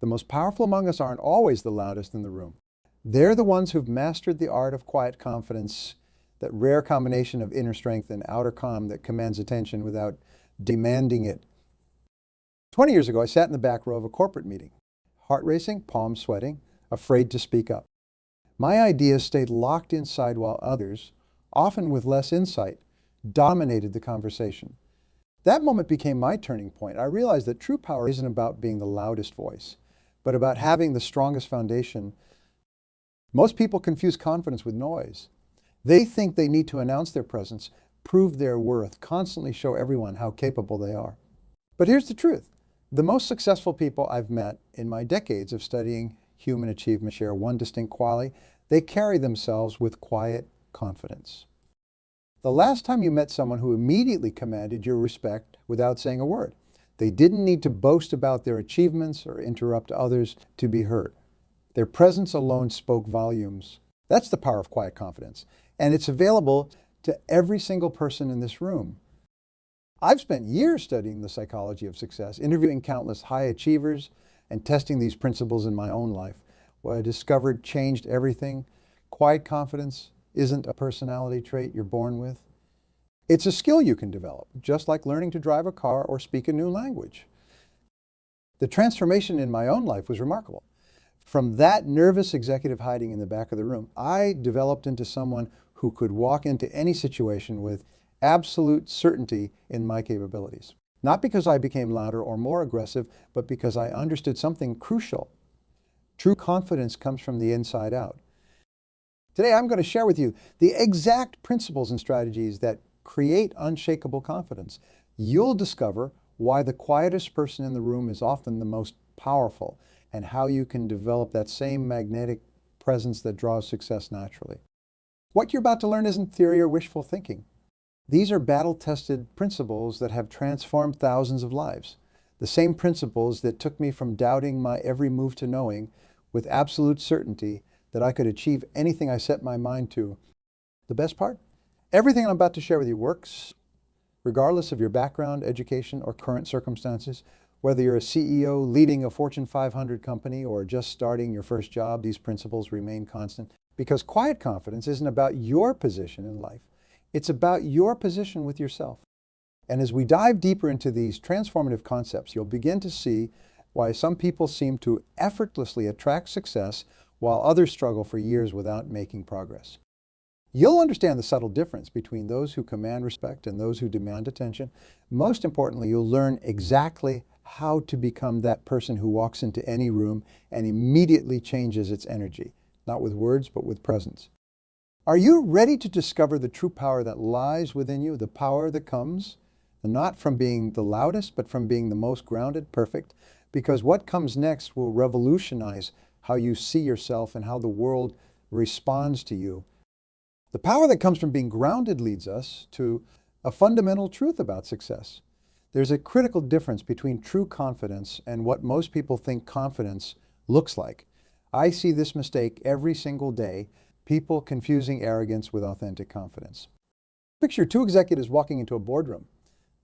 The most powerful among us aren't always the loudest in the room. They're the ones who've mastered the art of quiet confidence, that rare combination of inner strength and outer calm that commands attention without demanding it. 20 years ago, I sat in the back row of a corporate meeting, heart racing, palms sweating, afraid to speak up. My ideas stayed locked inside while others, often with less insight, dominated the conversation. That moment became my turning point. I realized that true power isn't about being the loudest voice, but about having the strongest foundation. Most people confuse confidence with noise. They think they need to announce their presence, prove their worth, constantly show everyone how capable they are. But here's the truth. The most successful people I've met in my decades of studying human achievement share one distinct quality. They carry themselves with quiet confidence. The last time you met someone who immediately commanded your respect without saying a word. They didn't need to boast about their achievements or interrupt others to be heard. Their presence alone spoke volumes. That's the power of quiet confidence. And it's available to every single person in this room. I've spent years studying the psychology of success, interviewing countless high achievers and testing these principles in my own life. What I discovered changed everything. Quiet confidence isn't a personality trait you're born with. It's a skill you can develop, just like learning to drive a car or speak a new language. The transformation in my own life was remarkable. From that nervous executive hiding in the back of the room, I developed into someone who could walk into any situation with absolute certainty in my capabilities. Not because I became louder or more aggressive, but because I understood something crucial. True confidence comes from the inside out. Today, I'm going to share with you the exact principles and strategies that create unshakable confidence. You'll discover why the quietest person in the room is often the most powerful, and how you can develop that same magnetic presence that draws success naturally. What you're about to learn isn't theory or wishful thinking. These are battle-tested principles that have transformed thousands of lives. The same principles that took me from doubting my every move to knowing with absolute certainty that I could achieve anything I set my mind to. The best part? Everything I'm about to share with you works regardless of your background, education, or current circumstances. Whether you're a CEO leading a Fortune 500 company or just starting your first job, these principles remain constant. Because quiet confidence isn't about your position in life. It's about your position with yourself. And as we dive deeper into these transformative concepts, you'll begin to see why some people seem to effortlessly attract success while others struggle for years without making progress. You'll understand the subtle difference between those who command respect and those who demand attention. Most importantly, you'll learn exactly how to become that person who walks into any room and immediately changes its energy, not with words, but with presence. Are you ready to discover the true power that lies within you, the power that comes not from being the loudest, but from being the most grounded, perfect? Because what comes next will revolutionize how you see yourself and how the world responds to you. The power that comes from being grounded leads us to a fundamental truth about success. There's a critical difference between true confidence and what most people think confidence looks like. I see this mistake every single day, people confusing arrogance with authentic confidence. Picture two executives walking into a boardroom.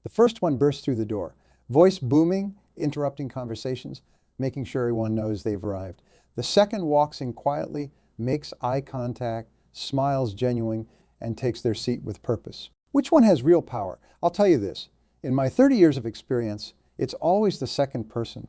The first one bursts through the door, voice booming, interrupting conversations, making sure everyone knows they've arrived. The second walks in quietly, makes eye contact, smiles genuine, and takes their seat with purpose. Which one has real power? I'll tell you this. In my 30 years of experience, it's always the second person.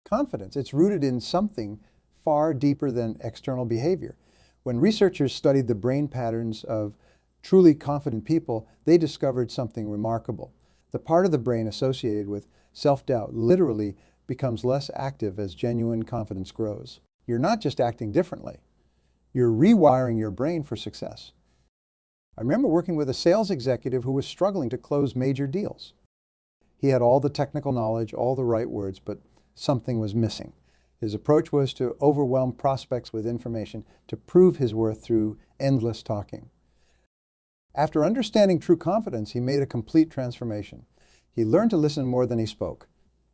Confidence, it's rooted in something far deeper than external behavior. When researchers studied the brain patterns of truly confident people, they discovered something remarkable. The part of the brain associated with self-doubt literally becomes less active as genuine confidence grows. You're not just acting differently. You're rewiring your brain for success. I remember working with a sales executive who was struggling to close major deals. He had all the technical knowledge, all the right words, but something was missing. His approach was to overwhelm prospects with information to prove his worth through endless talking. After understanding true confidence, he made a complete transformation. He learned to listen more than he spoke,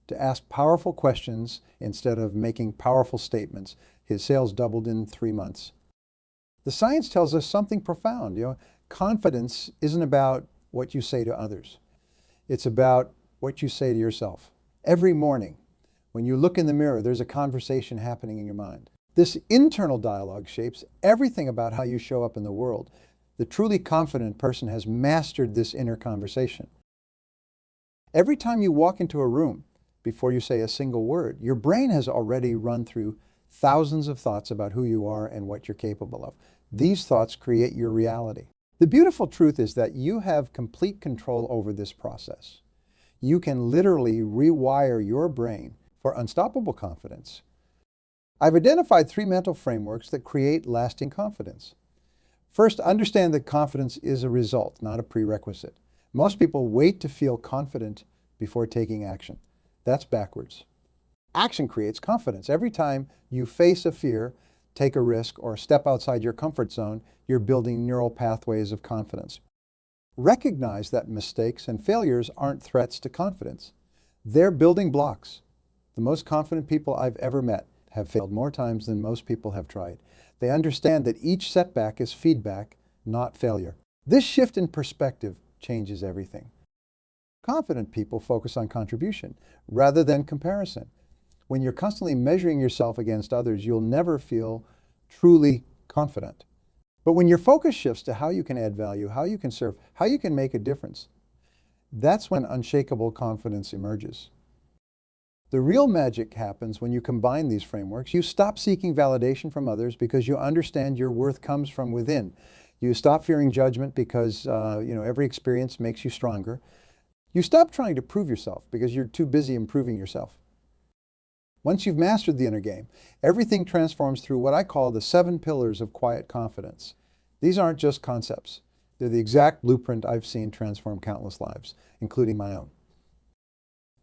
to ask powerful questions instead of making powerful statements. His sales doubled in 3 months. The science tells us something profound. Confidence isn't about what you say to others. It's about what you say to yourself. Every morning, When you look in the mirror, there's a conversation happening in your mind. This internal dialogue shapes everything about how you show up in the world. The truly confident person has mastered this inner conversation. Every time you walk into a room, before you say a single word, your brain has already run through thousands of thoughts about who you are and what you're capable of. These thoughts create your reality. The beautiful truth is that you have complete control over this process. You can literally rewire your brain for unstoppable confidence. I've identified 3 mental frameworks that create lasting confidence. First, understand that confidence is a result, not a prerequisite. Most people wait to feel confident before taking action. That's backwards. Action creates confidence. Every time you face a fear, take a risk, or step outside your comfort zone, you're building neural pathways of confidence. Recognize that mistakes and failures aren't threats to confidence. They're building blocks. The most confident people I've ever met have failed more times than most people have tried. They understand that each setback is feedback, not failure. This shift in perspective changes everything. Confident people focus on contribution rather than comparison. When you're constantly measuring yourself against others, you'll never feel truly confident. But when your focus shifts to how you can add value, how you can serve, how you can make a difference, that's when unshakable confidence emerges. The real magic happens when you combine these frameworks. You stop seeking validation from others because you understand your worth comes from within. You stop fearing judgment because every experience makes you stronger. You stop trying to prove yourself because you're too busy improving yourself. Once you've mastered the inner game, everything transforms through what I call the 7 pillars of quiet confidence. These aren't just concepts. They're the exact blueprint I've seen transform countless lives, including my own.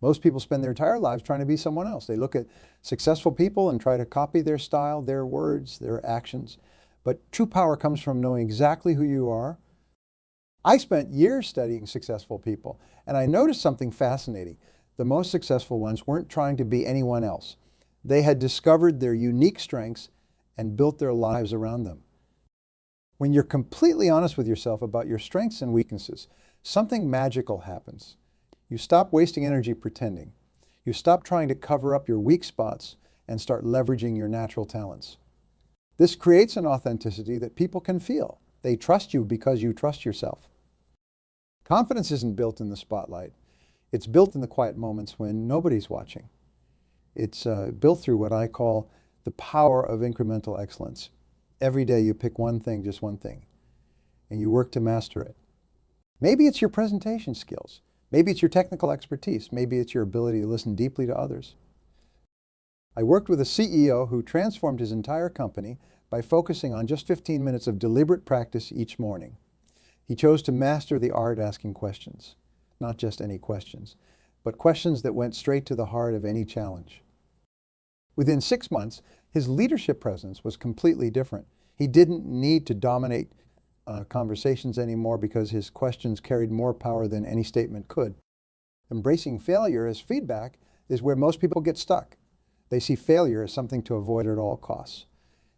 Most people spend their entire lives trying to be someone else. They look at successful people and try to copy their style, their words, their actions. But true power comes from knowing exactly who you are. I spent years studying successful people, and I noticed something fascinating. The most successful ones weren't trying to be anyone else. They had discovered their unique strengths and built their lives around them. When you're completely honest with yourself about your strengths and weaknesses, something magical happens. You stop wasting energy pretending. You stop trying to cover up your weak spots and start leveraging your natural talents. This creates an authenticity that people can feel. They trust you because you trust yourself. Confidence isn't built in the spotlight. It's built in the quiet moments when nobody's watching. It's built through what I call the power of incremental excellence. Every day you pick one thing, just one thing, and you work to master it. Maybe it's your presentation skills. Maybe it's your technical expertise. Maybe it's your ability to listen deeply to others. I worked with a CEO who transformed his entire company by focusing on just 15 minutes of deliberate practice each morning. He chose to master the art of asking questions, not just any questions, but questions that went straight to the heart of any challenge. Within 6 months, his leadership presence was completely different. He didn't need to dominate conversations anymore because his questions carried more power than any statement could. Embracing failure as feedback is where most people get stuck. They see failure as something to avoid at all costs.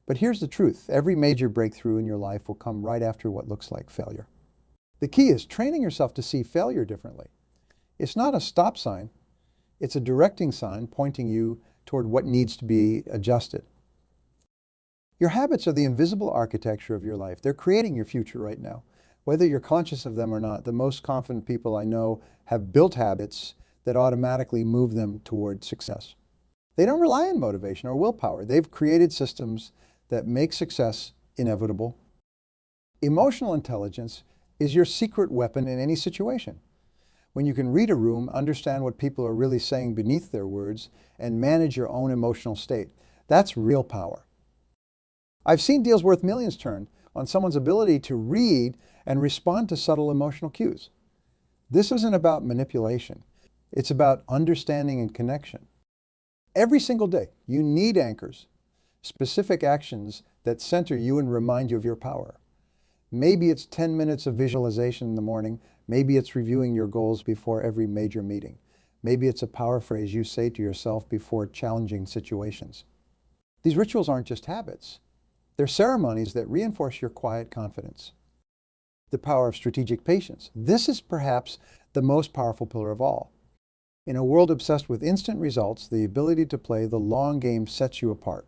But here's the truth. Every major breakthrough in your life will come right after what looks like failure. The key is training yourself to see failure differently. It's not a stop sign. It's a directing sign pointing you toward what needs to be adjusted. Your habits are the invisible architecture of your life. They're creating your future right now. Whether you're conscious of them or not, the most confident people I know have built habits that automatically move them toward success. They don't rely on motivation or willpower. They've created systems that make success inevitable. Emotional intelligence is your secret weapon in any situation. When you can read a room, understand what people are really saying beneath their words, and manage your own emotional state, that's real power. I've seen deals worth millions turn on someone's ability to read and respond to subtle emotional cues. This isn't about manipulation. It's about understanding and connection. Every single day, you need anchors, specific actions that center you and remind you of your power. Maybe it's 10 minutes of visualization in the morning. Maybe it's reviewing your goals before every major meeting. Maybe it's a power phrase you say to yourself before challenging situations. These rituals aren't just habits. They're ceremonies that reinforce your quiet confidence. The power of strategic patience. This is perhaps the most powerful pillar of all. In a world obsessed with instant results, the ability to play the long game sets you apart.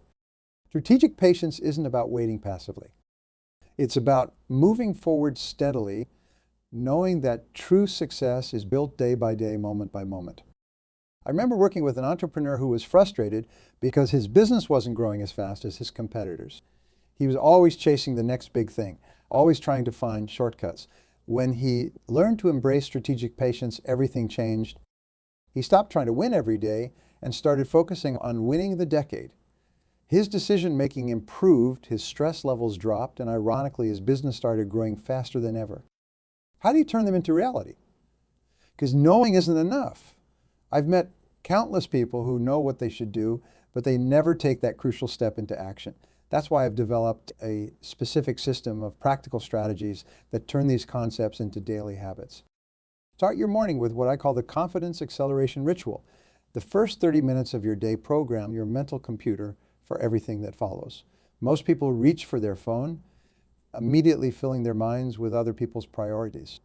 Strategic patience isn't about waiting passively. It's about moving forward steadily, knowing that true success is built day by day, moment by moment. I remember working with an entrepreneur who was frustrated because his business wasn't growing as fast as his competitors. He was always chasing the next big thing, always trying to find shortcuts. When he learned to embrace strategic patience, everything changed. He stopped trying to win every day and started focusing on winning the decade. His decision-making improved, his stress levels dropped, and ironically, his business started growing faster than ever. How do you turn them into reality? Because knowing isn't enough. I've met countless people who know what they should do, but they never take that crucial step into action. That's why I've developed a specific system of practical strategies that turn these concepts into daily habits. Start your morning with what I call the confidence acceleration ritual. The first 30 minutes of your day program your mental computer for everything that follows. Most people reach for their phone, immediately filling their minds with other people's priorities.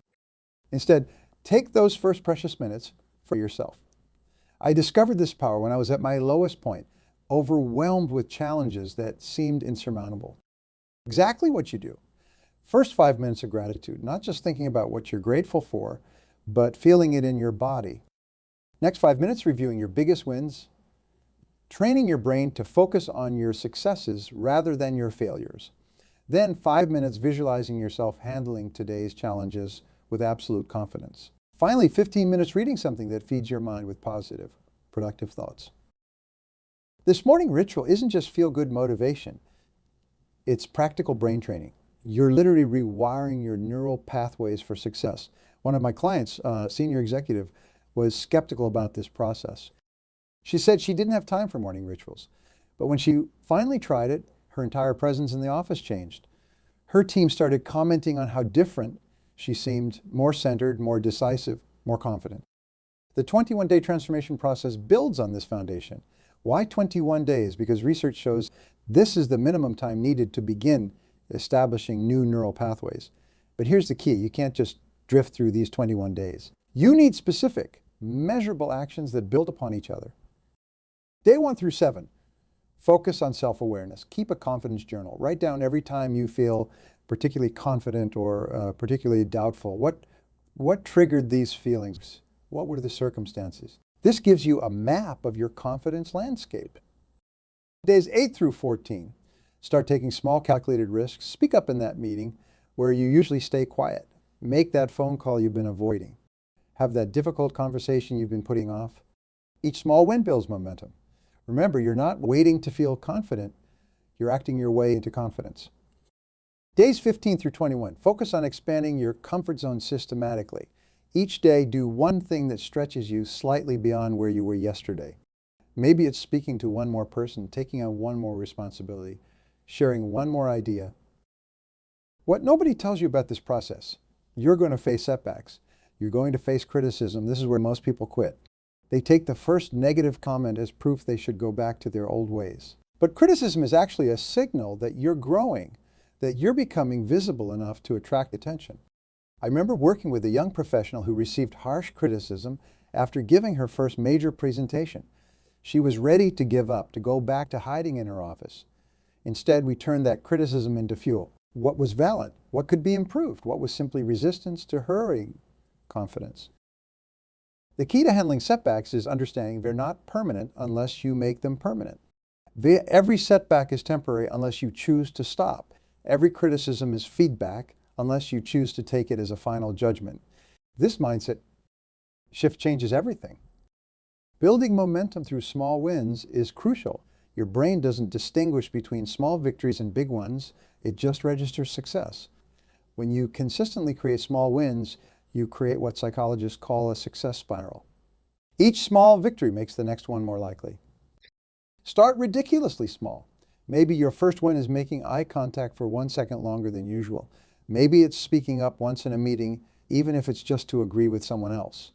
Instead, take those first precious minutes for yourself. I discovered this power when I was at my lowest point, overwhelmed with challenges that seemed insurmountable. Exactly what you do. First 5 minutes of gratitude, not just thinking about what you're grateful for, but feeling it in your body. Next 5 minutes reviewing your biggest wins, training your brain to focus on your successes rather than your failures. Then 5 minutes visualizing yourself handling today's challenges with absolute confidence. Finally, 15 minutes reading something that feeds your mind with positive, productive thoughts. This morning ritual isn't just feel-good motivation. It's practical brain training. You're literally rewiring your neural pathways for success. One of my clients, senior executive, was skeptical about this process. She said she didn't have time for morning rituals. But when she finally tried it, her entire presence in the office changed. Her team started commenting on how different she seemed, more centered, more decisive, more confident. The 21-day transformation process builds on this foundation. Why 21 days? Because research shows this is the minimum time needed to begin establishing new neural pathways. But here's the key. You can't just drift through these 21 days. You need specific, measurable actions that build upon each other. Day 1 through 7, focus on self-awareness. Keep a confidence journal. Write down every time you feel particularly confident or particularly doubtful. What triggered these feelings? What were the circumstances? This gives you a map of your confidence landscape. Days 8 through 14, start taking small calculated risks. Speak up in that meeting where you usually stay quiet. Make that phone call you've been avoiding. Have that difficult conversation you've been putting off. Each small win builds momentum. Remember, you're not waiting to feel confident. You're acting your way into confidence. Days 15 through 21, focus on expanding your comfort zone systematically. Each day, do one thing that stretches you slightly beyond where you were yesterday. Maybe it's speaking to one more person, taking on one more responsibility, sharing one more idea. What nobody tells you about this process, you're going to face setbacks. You're going to face criticism. This is where most people quit. They take the first negative comment as proof they should go back to their old ways. But criticism is actually a signal that you're growing, that you're becoming visible enough to attract attention. I remember working with a young professional who received harsh criticism after giving her first major presentation. She was ready to give up, to go back to hiding in her office. Instead, we turned that criticism into fuel. What was valid? What could be improved? What was simply resistance to her confidence? The key to handling setbacks is understanding they're not permanent unless you make them permanent. Every setback is temporary unless you choose to stop. Every criticism is feedback unless you choose to take it as a final judgment. This mindset shift changes everything. Building momentum through small wins is crucial. Your brain doesn't distinguish between small victories and big ones. It just registers success. When you consistently create small wins, you create what psychologists call a success spiral. Each small victory makes the next one more likely. Start ridiculously small. Maybe your first win is making eye contact for 1 second longer than usual. Maybe it's speaking up once in a meeting, even if it's just to agree with someone else.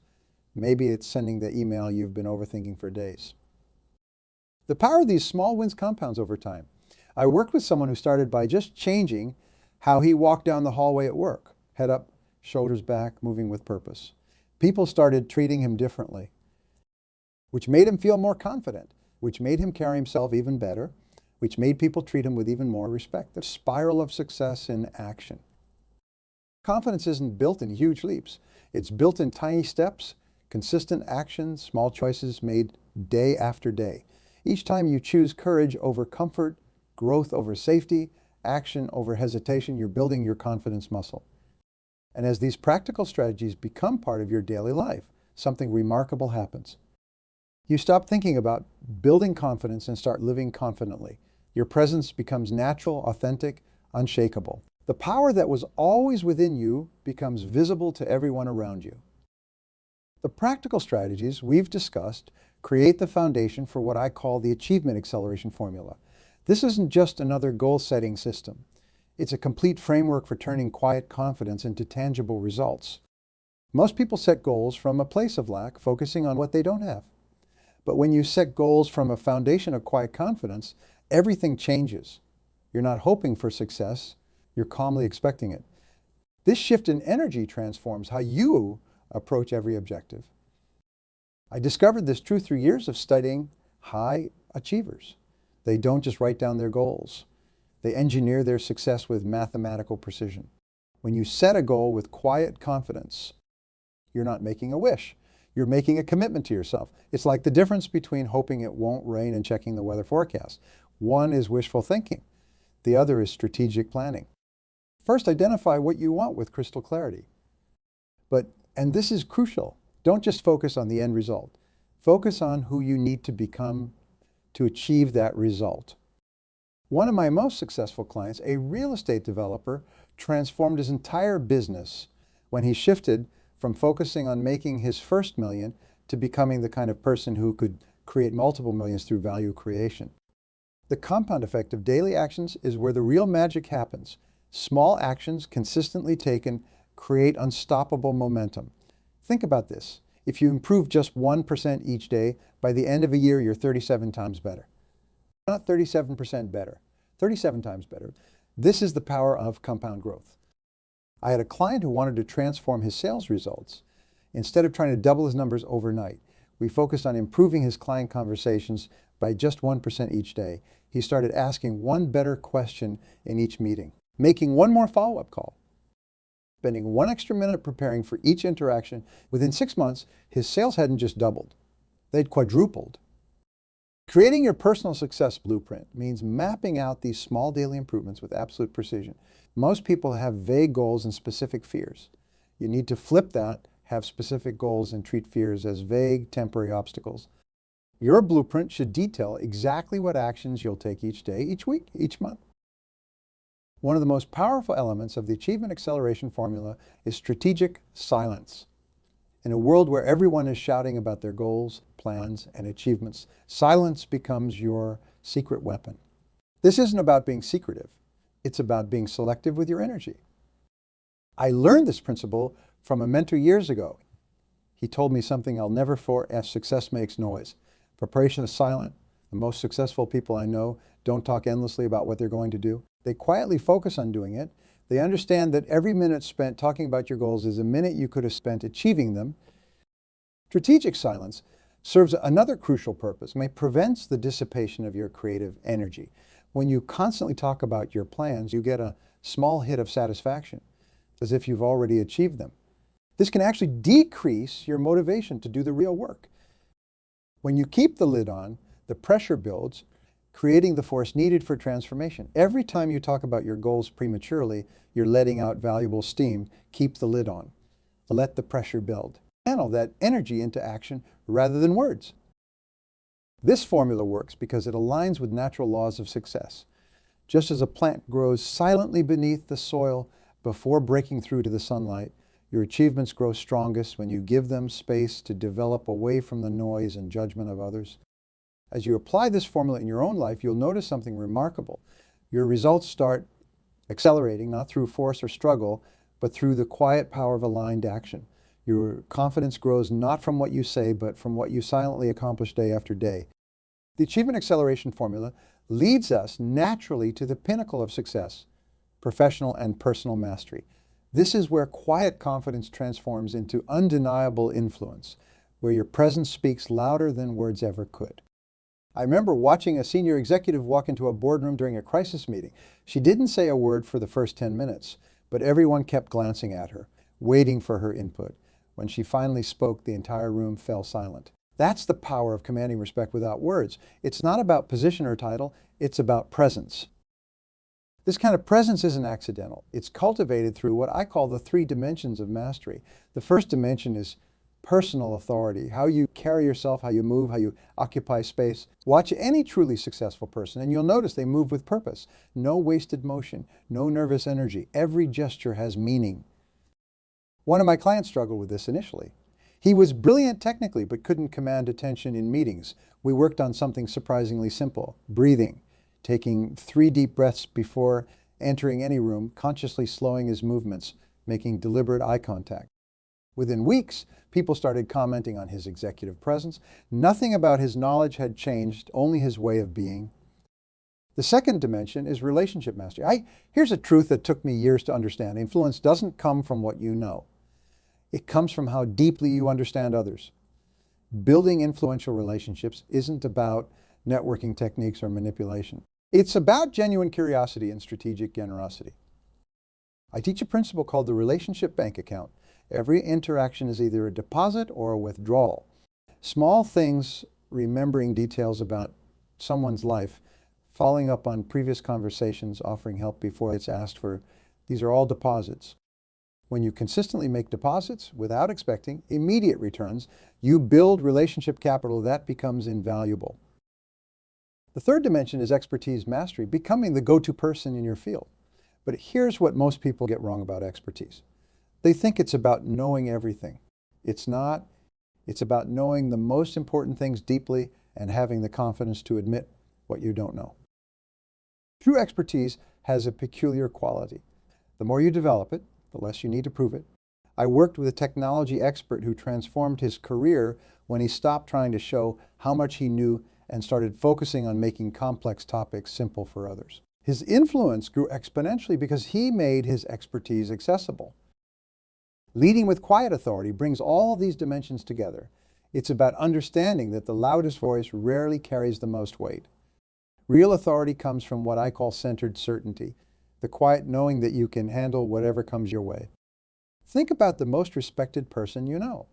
Maybe it's sending the email you've been overthinking for days. The power of these small wins compounds over time. I worked with someone who started by just changing how he walked down the hallway at work. Head up, shoulders back, moving with purpose. People started treating him differently. which made him feel more confident, which made him carry himself even better, which made people treat him with even more respect. The spiral of success in action. Confidence isn't built in huge leaps. It's built in tiny steps, consistent actions, small choices made day after day. Each time you choose courage over comfort, growth over safety, action over hesitation, you're building your confidence muscle. And as these practical strategies become part of your daily life, something remarkable happens. You stop thinking about building confidence and start living confidently. Your presence becomes natural, authentic, unshakable. The power that was always within you becomes visible to everyone around you. The practical strategies we've discussed create the foundation for what I call the achievement acceleration formula. This isn't just another goal-setting system. It's a complete framework for turning quiet confidence into tangible results. Most people set goals from a place of lack, focusing on what they don't have. But when you set goals from a foundation of quiet confidence, everything changes. You're not hoping for success, you're calmly expecting it. This shift in energy transforms how you approach every objective. I discovered this truth through years of studying high achievers. They don't just write down their goals. They engineer their success with mathematical precision. When you set a goal with quiet confidence, you're not making a wish. You're making a commitment to yourself. It's like the difference between hoping it won't rain and checking the weather forecast. One is wishful thinking. The other is strategic planning. First, identify what you want with crystal clarity. And this is crucial, don't just focus on the end result. Focus on who you need to become to achieve that result. One of my most successful clients, a real estate developer, transformed his entire business when he shifted from focusing on making his first million to becoming the kind of person who could create multiple millions through value creation. The compound effect of daily actions is where the real magic happens. Small actions consistently taken create unstoppable momentum. Think about this. If you improve just 1% each day, by the end of a year, you're 37 times better. Not 37% better, 37 times better. This is the power of compound growth. I had a client who wanted to transform his sales results. Instead of trying to double his numbers overnight, we focused on improving his client conversations by just 1% each day. He started asking one better question in each meeting, making one more follow-up call, spending one extra minute preparing for each interaction. Within 6 months, his sales hadn't just doubled, they'd quadrupled. Creating your personal success blueprint means mapping out these small daily improvements with absolute precision. Most people have vague goals and specific fears. You need to flip that, have specific goals, and treat fears as vague, temporary obstacles. Your blueprint should detail exactly what actions you'll take each day, each week, each month. One of the most powerful elements of the achievement acceleration formula is strategic silence. In a world where everyone is shouting about their goals, plans, and achievements, silence becomes your secret weapon. This isn't about being secretive. It's about being selective with your energy. I learned this principle from a mentor years ago. He told me something I'll never forget: success makes noise. Preparation is silent. The most successful people I know don't talk endlessly about what they're going to do. They quietly focus on doing it. They understand that every minute spent talking about your goals is a minute you could have spent achieving them. Strategic silence serves another crucial purpose. It prevents the dissipation of your creative energy. When you constantly talk about your plans, you get a small hit of satisfaction, as if you've already achieved them. This can actually decrease your motivation to do the real work. When you keep the lid on, the pressure builds, creating the force needed for transformation. Every time you talk about your goals prematurely, you're letting out valuable steam. Keep the lid on. Let the pressure build. Channel that energy into action rather than words. This formula works because it aligns with natural laws of success. Just as a plant grows silently beneath the soil before breaking through to the sunlight, your achievements grow strongest when you give them space to develop away from the noise and judgment of others. As you apply this formula in your own life, you'll notice something remarkable. Your results start accelerating, not through force or struggle, but through the quiet power of aligned action. Your confidence grows not from what you say, but from what you silently accomplish day after day. The achievement acceleration formula leads us naturally to the pinnacle of success, professional and personal mastery. This is where quiet confidence transforms into undeniable influence. where your presence speaks louder than words ever could. I remember watching a senior executive walk into a boardroom during a crisis meeting. She didn't say a word for the first 10 minutes, but everyone kept glancing at her, waiting for her input. When she finally spoke, the entire room fell silent. That's the power of commanding respect without words. It's not about position or title, it's about presence. This kind of presence isn't accidental. It's cultivated through what I call the 3 dimensions of mastery. The first dimension is personal authority, how you carry yourself, how you move, how you occupy space. Watch any truly successful person and you'll notice they move with purpose. No wasted motion, no nervous energy. Every gesture has meaning. One of my clients struggled with this initially. He was brilliant technically but couldn't command attention in meetings. We worked on something surprisingly simple, breathing, taking 3 deep breaths before entering any room, consciously slowing his movements, making deliberate eye contact. Within weeks, people started commenting on his executive presence. Nothing about his knowledge had changed, only his way of being. The second dimension is relationship mastery. Here's a truth that took me years to understand. Influence doesn't come from what you know. It comes from how deeply you understand others. Building influential relationships isn't about networking techniques or manipulation. It's about genuine curiosity and strategic generosity. I teach a principle called the relationship bank account. Every interaction is either a deposit or a withdrawal. Small things, remembering details about someone's life, following up on previous conversations, offering help before it's asked for, these are all deposits. When you consistently make deposits without expecting immediate returns, you build relationship capital that becomes invaluable. The third dimension is expertise mastery, becoming the go-to person in your field. But here's what most people get wrong about expertise. They think it's about knowing everything. It's not. It's about knowing the most important things deeply and having the confidence to admit what you don't know. True expertise has a peculiar quality. The more you develop it, the less you need to prove it. I worked with a technology expert who transformed his career when he stopped trying to show how much he knew and started focusing on making complex topics simple for others. His influence grew exponentially because he made his expertise accessible. Leading with quiet authority brings all these dimensions together. It's about understanding that the loudest voice rarely carries the most weight. Real authority comes from what I call centered certainty, the quiet knowing that you can handle whatever comes your way. Think about the most respected person you know.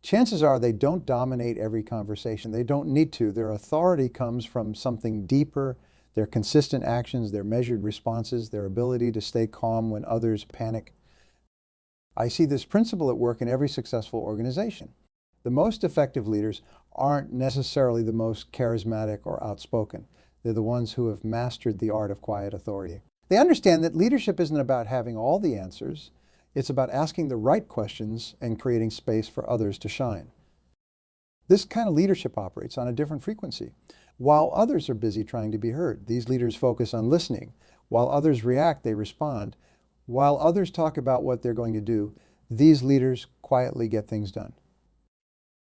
Chances are they don't dominate every conversation. They don't need to. Their authority comes from something deeper, their consistent actions, their measured responses, their ability to stay calm when others panic. I see this principle at work in every successful organization. The most effective leaders aren't necessarily the most charismatic or outspoken. They're the ones who have mastered the art of quiet authority. They understand that leadership isn't about having all the answers. It's about asking the right questions and creating space for others to shine. This kind of leadership operates on a different frequency. While others are busy trying to be heard, these leaders focus on listening. While others react, they respond. While others talk about what they're going to do, these leaders quietly get things done.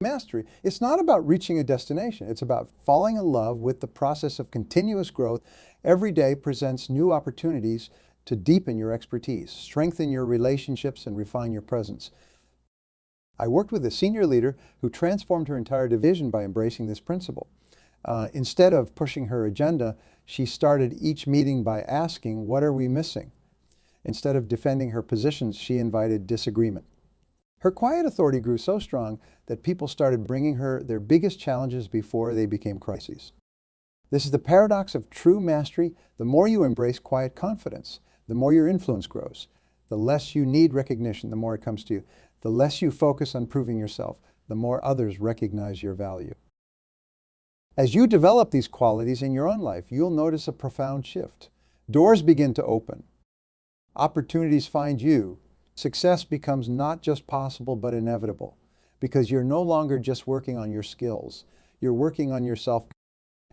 Mastery, it's not about reaching a destination. It's about falling in love with the process of continuous growth. Every day presents new opportunities to deepen your expertise, strengthen your relationships, and refine your presence. I worked with a senior leader who transformed her entire division by embracing this principle. Instead of pushing her agenda, she started each meeting by asking, "What are we missing?" Instead of defending her positions, she invited disagreement. Her quiet authority grew so strong that people started bringing her their biggest challenges before they became crises. This is the paradox of true mastery. The more you embrace quiet confidence, the more your influence grows. The less you need recognition, the more it comes to you. The less you focus on proving yourself, the more others recognize your value. As you develop these qualities in your own life, you'll notice a profound shift. Doors begin to open. Opportunities find you. Success becomes not just possible, but inevitable, because you're no longer just working on your skills. You're working on yourself.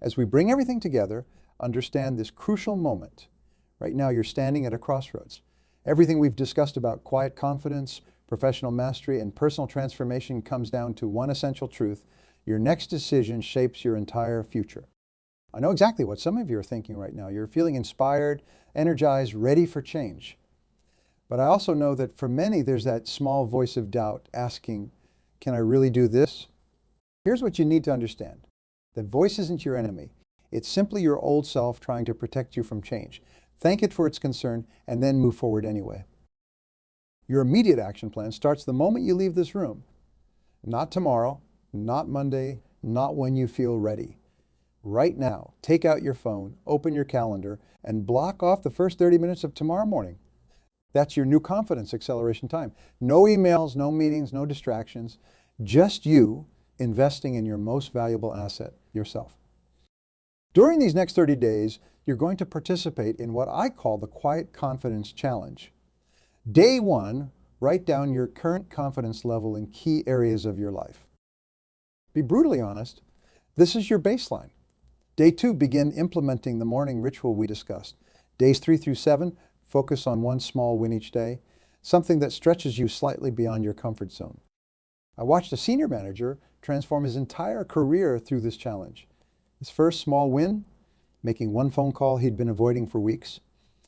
As we bring everything together, understand this crucial moment. Right now, you're standing at a crossroads. Everything we've discussed about quiet confidence, professional mastery, and personal transformation comes down to one essential truth. Your next decision shapes your entire future. I know exactly what some of you are thinking right now. You're feeling inspired, energized, ready for change. But I also know that for many, there's that small voice of doubt asking, can I really do this? Here's what you need to understand. The voice isn't your enemy. It's simply your old self trying to protect you from change. Thank it for its concern and then move forward anyway. Your immediate action plan starts the moment you leave this room. Not tomorrow, not Monday, not when you feel ready. Right now, take out your phone, open your calendar, and block off the first 30 minutes of tomorrow morning. That's your new confidence acceleration time. No emails, no meetings, no distractions. Just you investing in your most valuable asset, yourself. During these next 30 days, you're going to participate in what I call the Quiet Confidence Challenge. Day 1, write down your current confidence level in key areas of your life. Be brutally honest, this is your baseline. Day 2, begin implementing the morning ritual we discussed. Days 3 through 7, focus on one small win each day, something that stretches you slightly beyond your comfort zone. I watched a senior manager transform his entire career through this challenge. His first small win, making one phone call he'd been avoiding for weeks.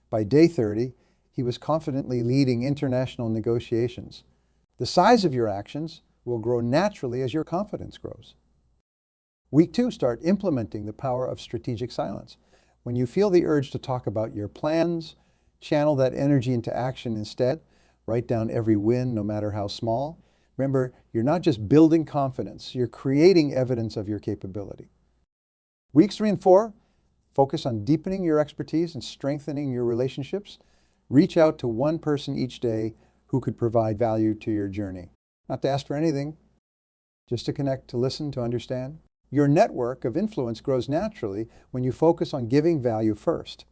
By day 30, he was confidently leading international negotiations. The size of your actions will grow naturally as your confidence grows. Week 2, start implementing the power of strategic silence. When you feel the urge to talk about your plans, channel that energy into action instead. Write down every win, no matter how small. Remember, you're not just building confidence, you're creating evidence of your capability. Weeks 3 and 4, focus on deepening your expertise and strengthening your relationships. Reach out to one person each day who could provide value to your journey. Not to ask for anything, just to connect, to listen, to understand. Your network of influence grows naturally when you focus on giving value first.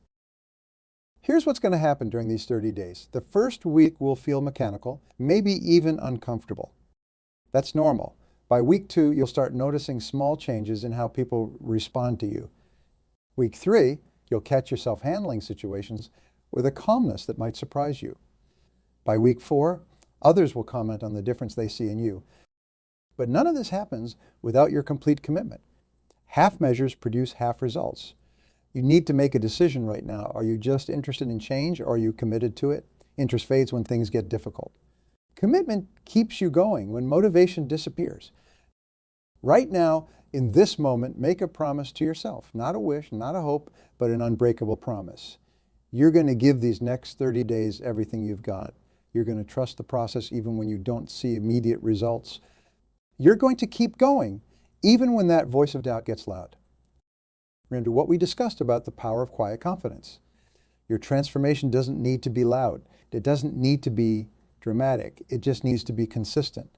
Here's what's going to happen during these 30 days. The first week will feel mechanical, maybe even uncomfortable. That's normal. By week 2, you'll start noticing small changes in how people respond to you. Week 3, you'll catch yourself handling situations with a calmness that might surprise you. By week 4, others will comment on the difference they see in you. But none of this happens without your complete commitment. Half measures produce half results. You need to make a decision right now. Are you just interested in change, or are you committed to it? Interest fades when things get difficult. Commitment keeps you going when motivation disappears. Right now, in this moment, make a promise to yourself. Not a wish, not a hope, but an unbreakable promise. You're going to give these next 30 days everything you've got. You're going to trust the process even when you don't see immediate results. You're going to keep going, even when that voice of doubt gets loud. Remember what we discussed about the power of quiet confidence. Your transformation doesn't need to be loud. It doesn't need to be dramatic. It just needs to be consistent.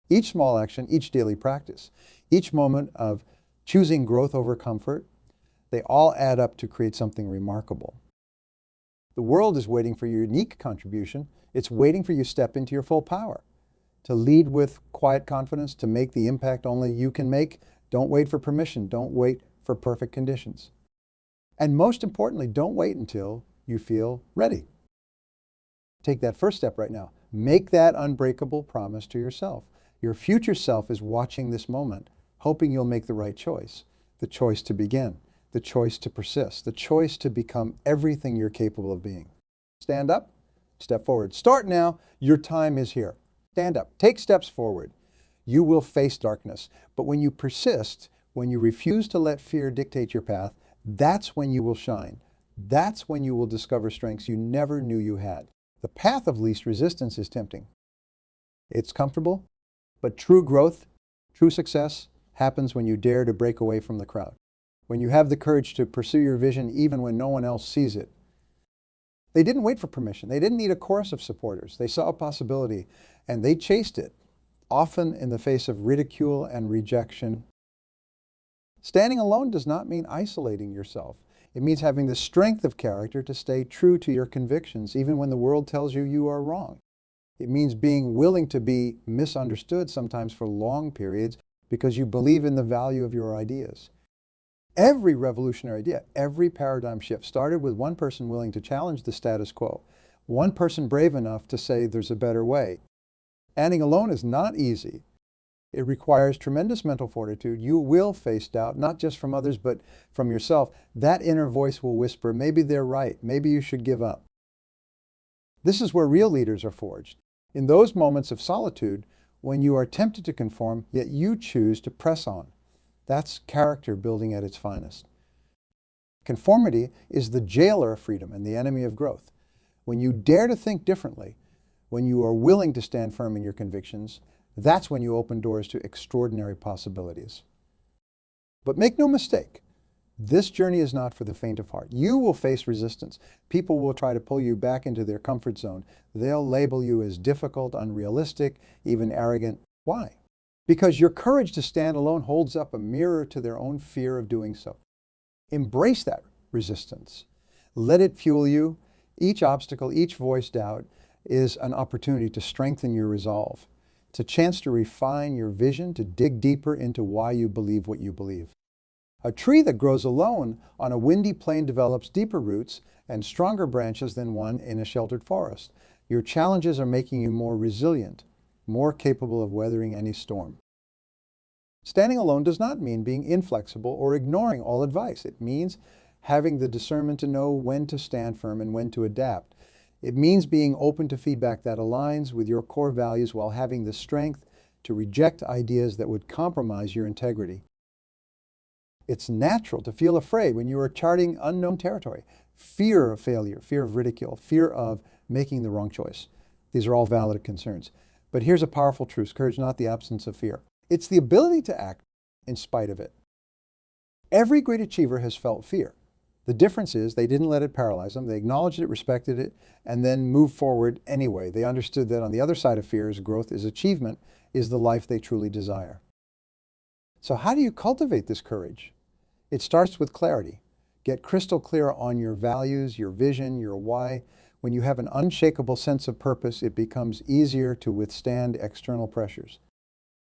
Each small action, each daily practice, each moment of choosing growth over comfort, they all add up to create something remarkable. The world is waiting for your unique contribution. It's waiting for you to step into your full power, to lead with quiet confidence, to make the impact only you can make. Don't wait for permission. Don't wait for perfect conditions. And most importantly, don't wait until you feel ready. Take that first step right now. Make that unbreakable promise to yourself. Your future self is watching this moment, hoping you'll make the right choice. The choice to begin, the choice to persist, the choice to become everything you're capable of being. Stand up, step forward. Start now. Your time is here. Stand up. Take steps forward. You will face darkness, but when you persist, when you refuse to let fear dictate your path, that's when you will shine. That's when you will discover strengths you never knew you had. The path of least resistance is tempting. It's comfortable, but true growth, true success happens when you dare to break away from the crowd. When you have the courage to pursue your vision even when no one else sees it. They didn't wait for permission. They didn't need a chorus of supporters. They saw a possibility and they chased it, often in the face of ridicule and rejection. Standing alone does not mean isolating yourself. It means having the strength of character to stay true to your convictions, even when the world tells you you are wrong. It means being willing to be misunderstood sometimes for long periods because you believe in the value of your ideas. Every revolutionary idea, every paradigm shift started with one person willing to challenge the status quo, one person brave enough to say there's a better way. Standing alone is not easy. It requires tremendous mental fortitude. You will face doubt, not just from others, but from yourself. That inner voice will whisper, maybe they're right, maybe you should give up. This is where real leaders are forged. In those moments of solitude, when you are tempted to conform, yet you choose to press on. That's character building at its finest. Conformity is the jailer of freedom and the enemy of growth. When you dare to think differently, when you are willing to stand firm in your convictions, that's when you open doors to extraordinary possibilities. But make no mistake, this journey is not for the faint of heart. You will face resistance. People will try to pull you back into their comfort zone. They'll label you as difficult, unrealistic, even arrogant. Why? Because your courage to stand alone holds up a mirror to their own fear of doing so. Embrace that resistance. Let it fuel you. Each obstacle, each voiced doubt is an opportunity to strengthen your resolve. It's a chance to refine your vision, to dig deeper into why you believe what you believe. A tree that grows alone on a windy plain develops deeper roots and stronger branches than one in a sheltered forest. Your challenges are making you more resilient, more capable of weathering any storm. Standing alone does not mean being inflexible or ignoring all advice. It means having the discernment to know when to stand firm and when to adapt. It means being open to feedback that aligns with your core values while having the strength to reject ideas that would compromise your integrity. It's natural to feel afraid when you are charting unknown territory. Fear of failure, fear of ridicule, fear of making the wrong choice. These are all valid concerns. But here's a powerful truth: courage, not the absence of fear. It's the ability to act in spite of it. Every great achiever has felt fear. The difference is they didn't let it paralyze them. They acknowledged it, respected it, and then moved forward anyway. They understood that on the other side of fear is growth, is achievement, is the life they truly desire. So how do you cultivate this courage? It starts with clarity. Get crystal clear on your values, your vision, your why. When you have an unshakable sense of purpose, it becomes easier to withstand external pressures.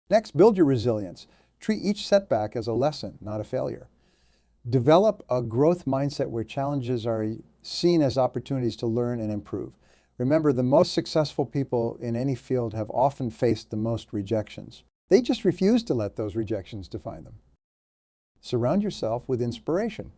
Next, build your resilience. Treat each setback as a lesson, not a failure. Develop a growth mindset where challenges are seen as opportunities to learn and improve. Remember, the most successful people in any field have often faced the most rejections. They just refuse to let those rejections define them. Surround yourself with inspiration.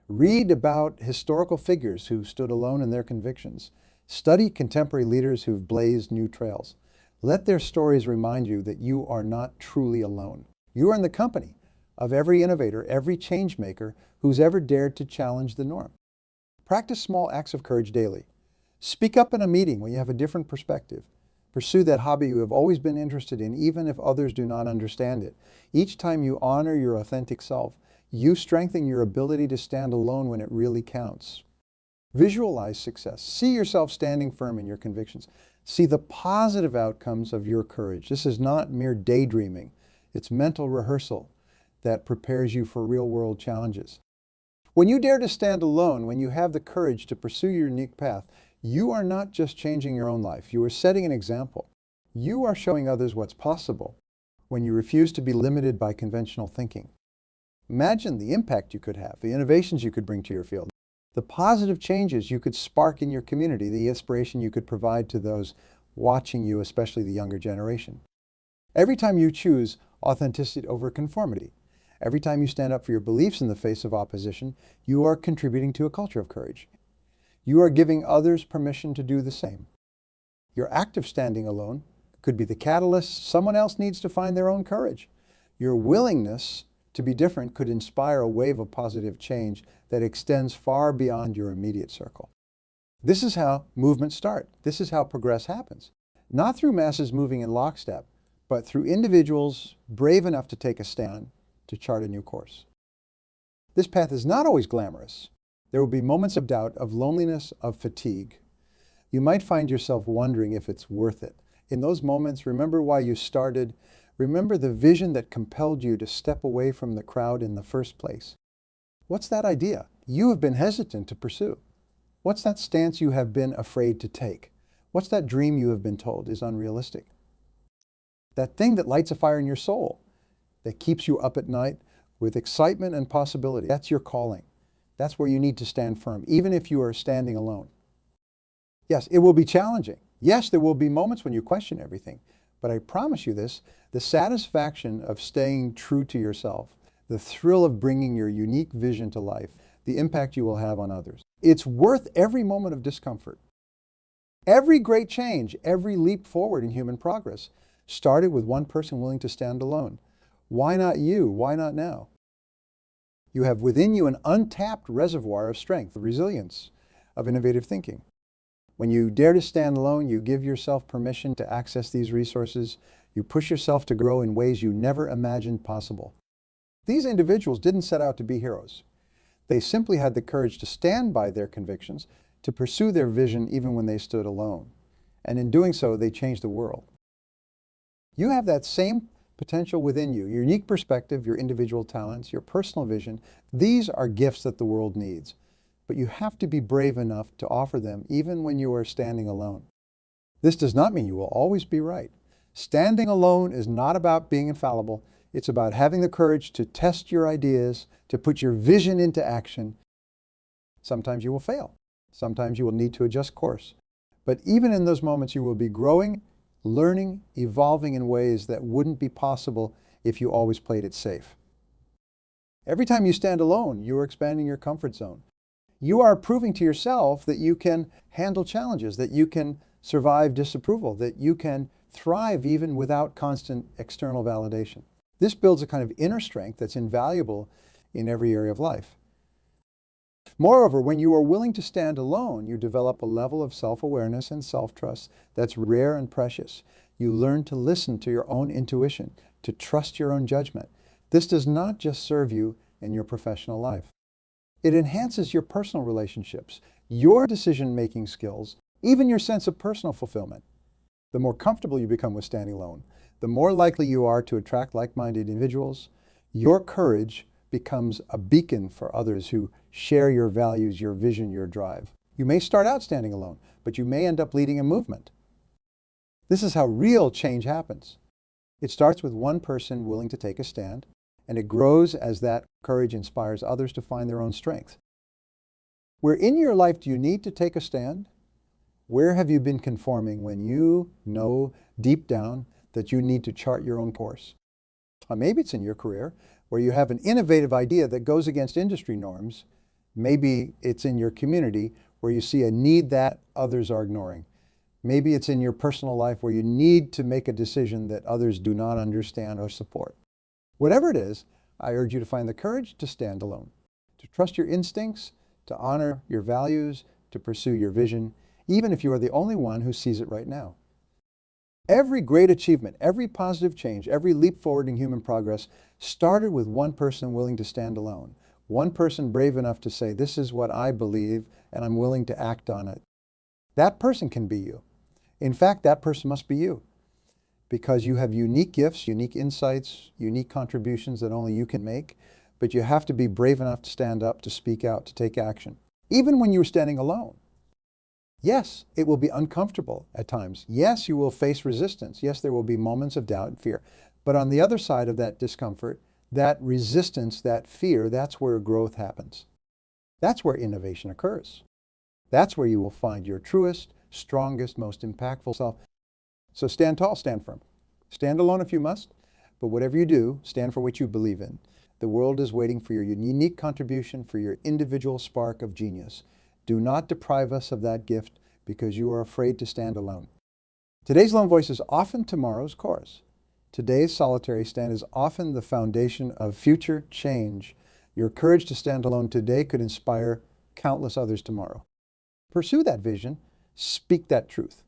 Read about historical figures who stood alone in their convictions. Study contemporary leaders who've blazed new trails. Let their stories remind you that you are not truly alone. You are in the company of every innovator, every change maker who's ever dared to challenge the norm. Practice small acts of courage daily. Speak up in a meeting when you have a different perspective. Pursue that hobby you have always been interested in, even if others do not understand it. Each time you honor your authentic self, you strengthen your ability to stand alone when it really counts. Visualize success. See yourself standing firm in your convictions. See the positive outcomes of your courage. This is not mere daydreaming. It's mental rehearsal that prepares you for real-world challenges. When you dare to stand alone, when you have the courage to pursue your unique path, you are not just changing your own life. You are setting an example. You are showing others what's possible when you refuse to be limited by conventional thinking. Imagine the impact you could have, the innovations you could bring to your field, the positive changes you could spark in your community, the inspiration you could provide to those watching you, especially the younger generation. Every time you choose authenticity over conformity, every time you stand up for your beliefs in the face of opposition, you are contributing to a culture of courage. You are giving others permission to do the same. Your act of standing alone could be the catalyst someone else needs to find their own courage. Your willingness to be different could inspire a wave of positive change that extends far beyond your immediate circle. This is how movements start. This is how progress happens. Not through masses moving in lockstep, but through individuals brave enough to take a stand to chart a new course. This path is not always glamorous. There will be moments of doubt, of loneliness, of fatigue. You might find yourself wondering if it's worth it. In those moments, remember why you started. Remember the vision that compelled you to step away from the crowd in the first place. What's that idea you have been hesitant to pursue? What's that stance you have been afraid to take? What's that dream you have been told is unrealistic? That thing that lights a fire in your soul, that keeps you up at night with excitement and possibility. That's your calling. That's where you need to stand firm, even if you are standing alone. Yes, it will be challenging. Yes, there will be moments when you question everything. But I promise you this, the satisfaction of staying true to yourself, the thrill of bringing your unique vision to life, the impact you will have on others. It's worth every moment of discomfort. Every great change, every leap forward in human progress started with one person willing to stand alone. Why not you? Why not now? You have within you an untapped reservoir of strength, of resilience, of innovative thinking. When you dare to stand alone, you give yourself permission to access these resources. You push yourself to grow in ways you never imagined possible. These individuals didn't set out to be heroes. They simply had the courage to stand by their convictions, to pursue their vision even when they stood alone. And in doing so, they changed the world. You have that same potential within you, your unique perspective, your individual talents, your personal vision. These are gifts that the world needs. But you have to be brave enough to offer them even when you are standing alone. This does not mean you will always be right. Standing alone is not about being infallible. It's about having the courage to test your ideas, to put your vision into action. Sometimes you will fail. Sometimes you will need to adjust course. But even in those moments, you will be growing, learning, evolving in ways that wouldn't be possible if you always played it safe. Every time you stand alone, you are expanding your comfort zone. You are proving to yourself that you can handle challenges, that you can survive disapproval, that you can thrive even without constant external validation. This builds a kind of inner strength that's invaluable in every area of life. Moreover, when you are willing to stand alone, you develop a level of self-awareness and self-trust that's rare and precious. You learn to listen to your own intuition, to trust your own judgment. This does not just serve you in your professional life. It enhances your personal relationships, your decision-making skills, even your sense of personal fulfillment. The more comfortable you become with standing alone, the more likely you are to attract like-minded individuals. Your courage becomes a beacon for others who share your values, your vision, your drive. You may start out standing alone, but you may end up leading a movement. This is how real change happens. It starts with one person willing to take a stand, and it grows as that courage inspires others to find their own strength. Where in your life do you need to take a stand? Where have you been conforming when you know deep down that you need to chart your own course? Maybe it's in your career where you have an innovative idea that goes against industry norms. Maybe it's in your community where you see a need that others are ignoring. Maybe it's in your personal life where you need to make a decision that others do not understand or support. Whatever it is, I urge you to find the courage to stand alone, to trust your instincts, to honor your values, to pursue your vision, even if you are the only one who sees it right now. Every great achievement, every positive change, every leap forward in human progress started with one person willing to stand alone. One person brave enough to say, this is what I believe and I'm willing to act on it. That person can be you. In fact, that person must be you because you have unique gifts, unique insights, unique contributions that only you can make, but you have to be brave enough to stand up, to speak out, to take action, even when you're standing alone. Yes, it will be uncomfortable at times. Yes, you will face resistance. Yes, there will be moments of doubt and fear. But on the other side of that discomfort, that resistance, that fear, that's where growth happens. That's where innovation occurs. That's where you will find your truest, strongest, most impactful self. So stand tall, stand firm. Stand alone if you must, but whatever you do, stand for what you believe in. The world is waiting for your unique contribution, for your individual spark of genius. Do not deprive us of that gift because you are afraid to stand alone. Today's lone voice is often tomorrow's chorus. Today's solitary stand is often the foundation of future change. Your courage to stand alone today could inspire countless others tomorrow. Pursue that vision, speak that truth,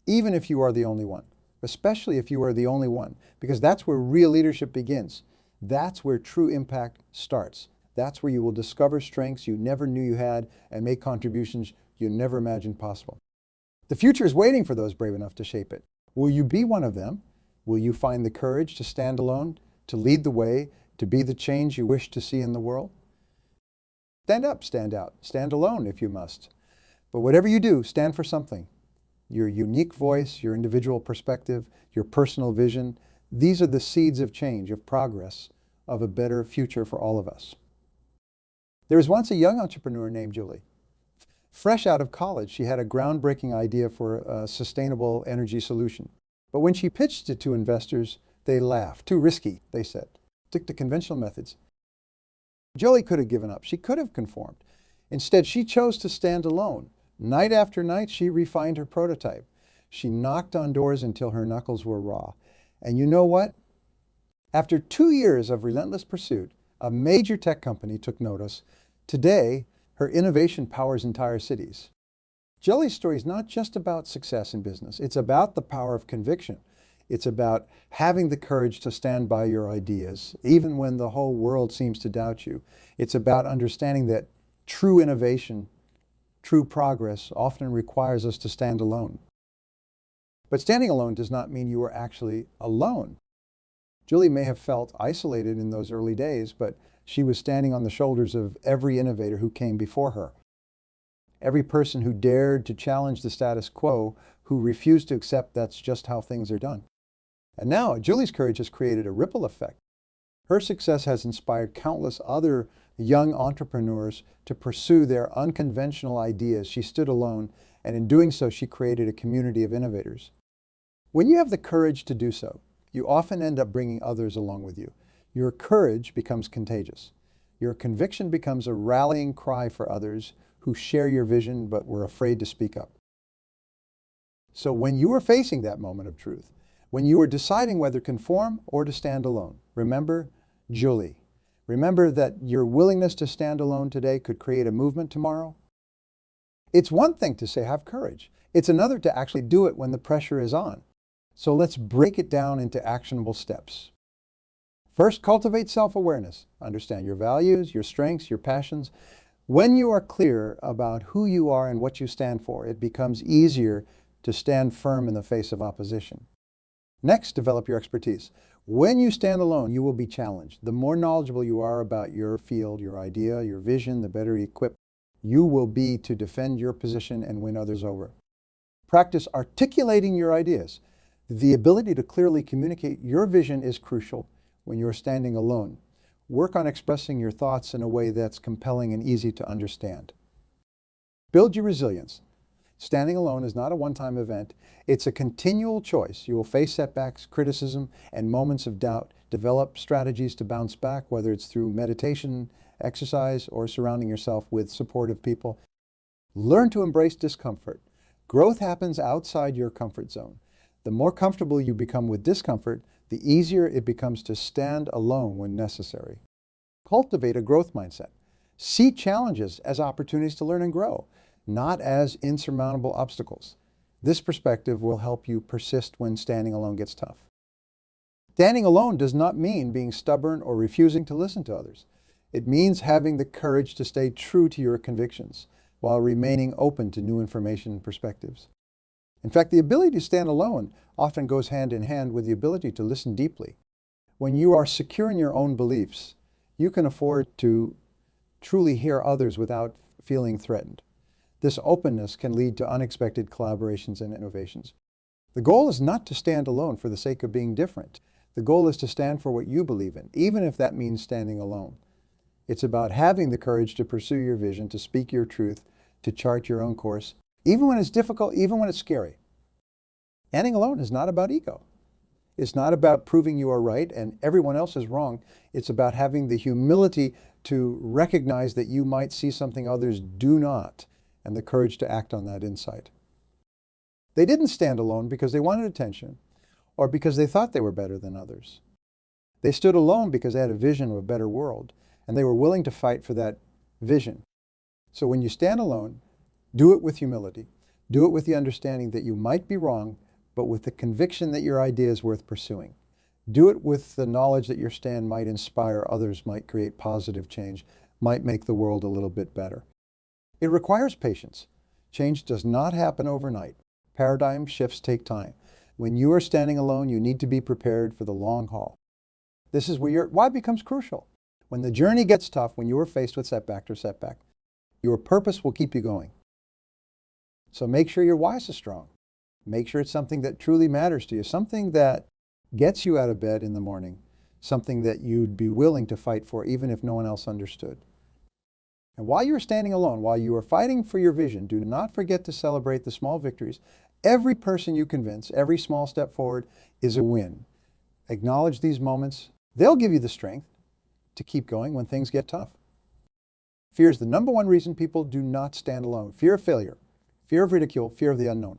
even if you are the only one, especially if you are the only one, because that's where real leadership begins. That's where true impact starts. That's where you will discover strengths you never knew you had and make contributions you never imagined possible. The future is waiting for those brave enough to shape it. Will you be one of them? Will you find the courage to stand alone, to lead the way, to be the change you wish to see in the world? Stand up, stand out, stand alone if you must. But whatever you do, stand for something. Your unique voice, your individual perspective, your personal vision, these are the seeds of change, of progress, of a better future for all of us. There was once a young entrepreneur named Julie. Fresh out of college, she had a groundbreaking idea for a sustainable energy solution. But when she pitched it to investors, they laughed. Too risky, they said. Stick to conventional methods. Julie could have given up. She could have conformed. Instead, she chose to stand alone. Night after night, she refined her prototype. She knocked on doors until her knuckles were raw. And you know what? After 2 years of relentless pursuit, a major tech company took notice. Today, her innovation powers entire cities. Julie's story is not just about success in business. It's about the power of conviction. It's about having the courage to stand by your ideas, even when the whole world seems to doubt you. It's about understanding that true innovation, true progress often requires us to stand alone. But standing alone does not mean you are actually alone. Julie may have felt isolated in those early days, but she was standing on the shoulders of every innovator who came before her. Every person who dared to challenge the status quo, who refused to accept that's just how things are done. And now, Julie's courage has created a ripple effect. Her success has inspired countless other young entrepreneurs to pursue their unconventional ideas. She stood alone, and in doing so, she created a community of innovators. When you have the courage to do so, you often end up bringing others along with you. Your courage becomes contagious. Your conviction becomes a rallying cry for others who share your vision but were afraid to speak up. So when you are facing that moment of truth, when you are deciding whether to conform or to stand alone, remember Julie. Remember that your willingness to stand alone today could create a movement tomorrow. It's one thing to say have courage. It's another to actually do it when the pressure is on. So let's break it down into actionable steps. First, cultivate self-awareness. Understand your values, your strengths, your passions. When you are clear about who you are and what you stand for, it becomes easier to stand firm in the face of opposition. Next, develop your expertise. When you stand alone, you will be challenged. The more knowledgeable you are about your field, your idea, your vision, the better equipped you will be to defend your position and win others over. Practice articulating your ideas. The ability to clearly communicate your vision is crucial when you're standing alone. Work on expressing your thoughts in a way that's compelling and easy to understand. Build your resilience. Standing alone is not a one-time event. It's a continual choice. You will face setbacks, criticism, and moments of doubt. Develop strategies to bounce back, whether it's through meditation, exercise, or surrounding yourself with supportive people. Learn to embrace discomfort. Growth happens outside your comfort zone. The more comfortable you become with discomfort, the easier it becomes to stand alone when necessary. Cultivate a growth mindset. See challenges as opportunities to learn and grow, not as insurmountable obstacles. This perspective will help you persist when standing alone gets tough. Standing alone does not mean being stubborn or refusing to listen to others. It means having the courage to stay true to your convictions while remaining open to new information and perspectives. In fact, the ability to stand alone often goes hand in hand with the ability to listen deeply. When you are secure in your own beliefs, you can afford to truly hear others without feeling threatened. This openness can lead to unexpected collaborations and innovations. The goal is not to stand alone for the sake of being different. The goal is to stand for what you believe in, even if that means standing alone. It's about having the courage to pursue your vision, to speak your truth, to chart your own course, even when it's difficult, even when it's scary. Standing alone is not about ego. It's not about proving you are right and everyone else is wrong. It's about having the humility to recognize that you might see something others do not, and the courage to act on that insight. They didn't stand alone because they wanted attention or because they thought they were better than others. They stood alone because they had a vision of a better world, and they were willing to fight for that vision. So when you stand alone, do it with humility. Do it with the understanding that you might be wrong, but with the conviction that your idea is worth pursuing. Do it with the knowledge that your stand might inspire others, might create positive change, might make the world a little bit better. It requires patience. Change does not happen overnight. Paradigm shifts take time. When you are standing alone, you need to be prepared for the long haul. This is where your why becomes crucial. When the journey gets tough, when you are faced with setback, your purpose will keep you going. So make sure your why is strong. Make sure it's something that truly matters to you, something that gets you out of bed in the morning, something that you'd be willing to fight for even if no one else understood. And while you're standing alone, while you are fighting for your vision, do not forget to celebrate the small victories. Every person you convince, every small step forward is a win. Acknowledge these moments. They'll give you the strength to keep going when things get tough. Fear is the number one reason people do not stand alone. Fear of failure, fear of ridicule, fear of the unknown.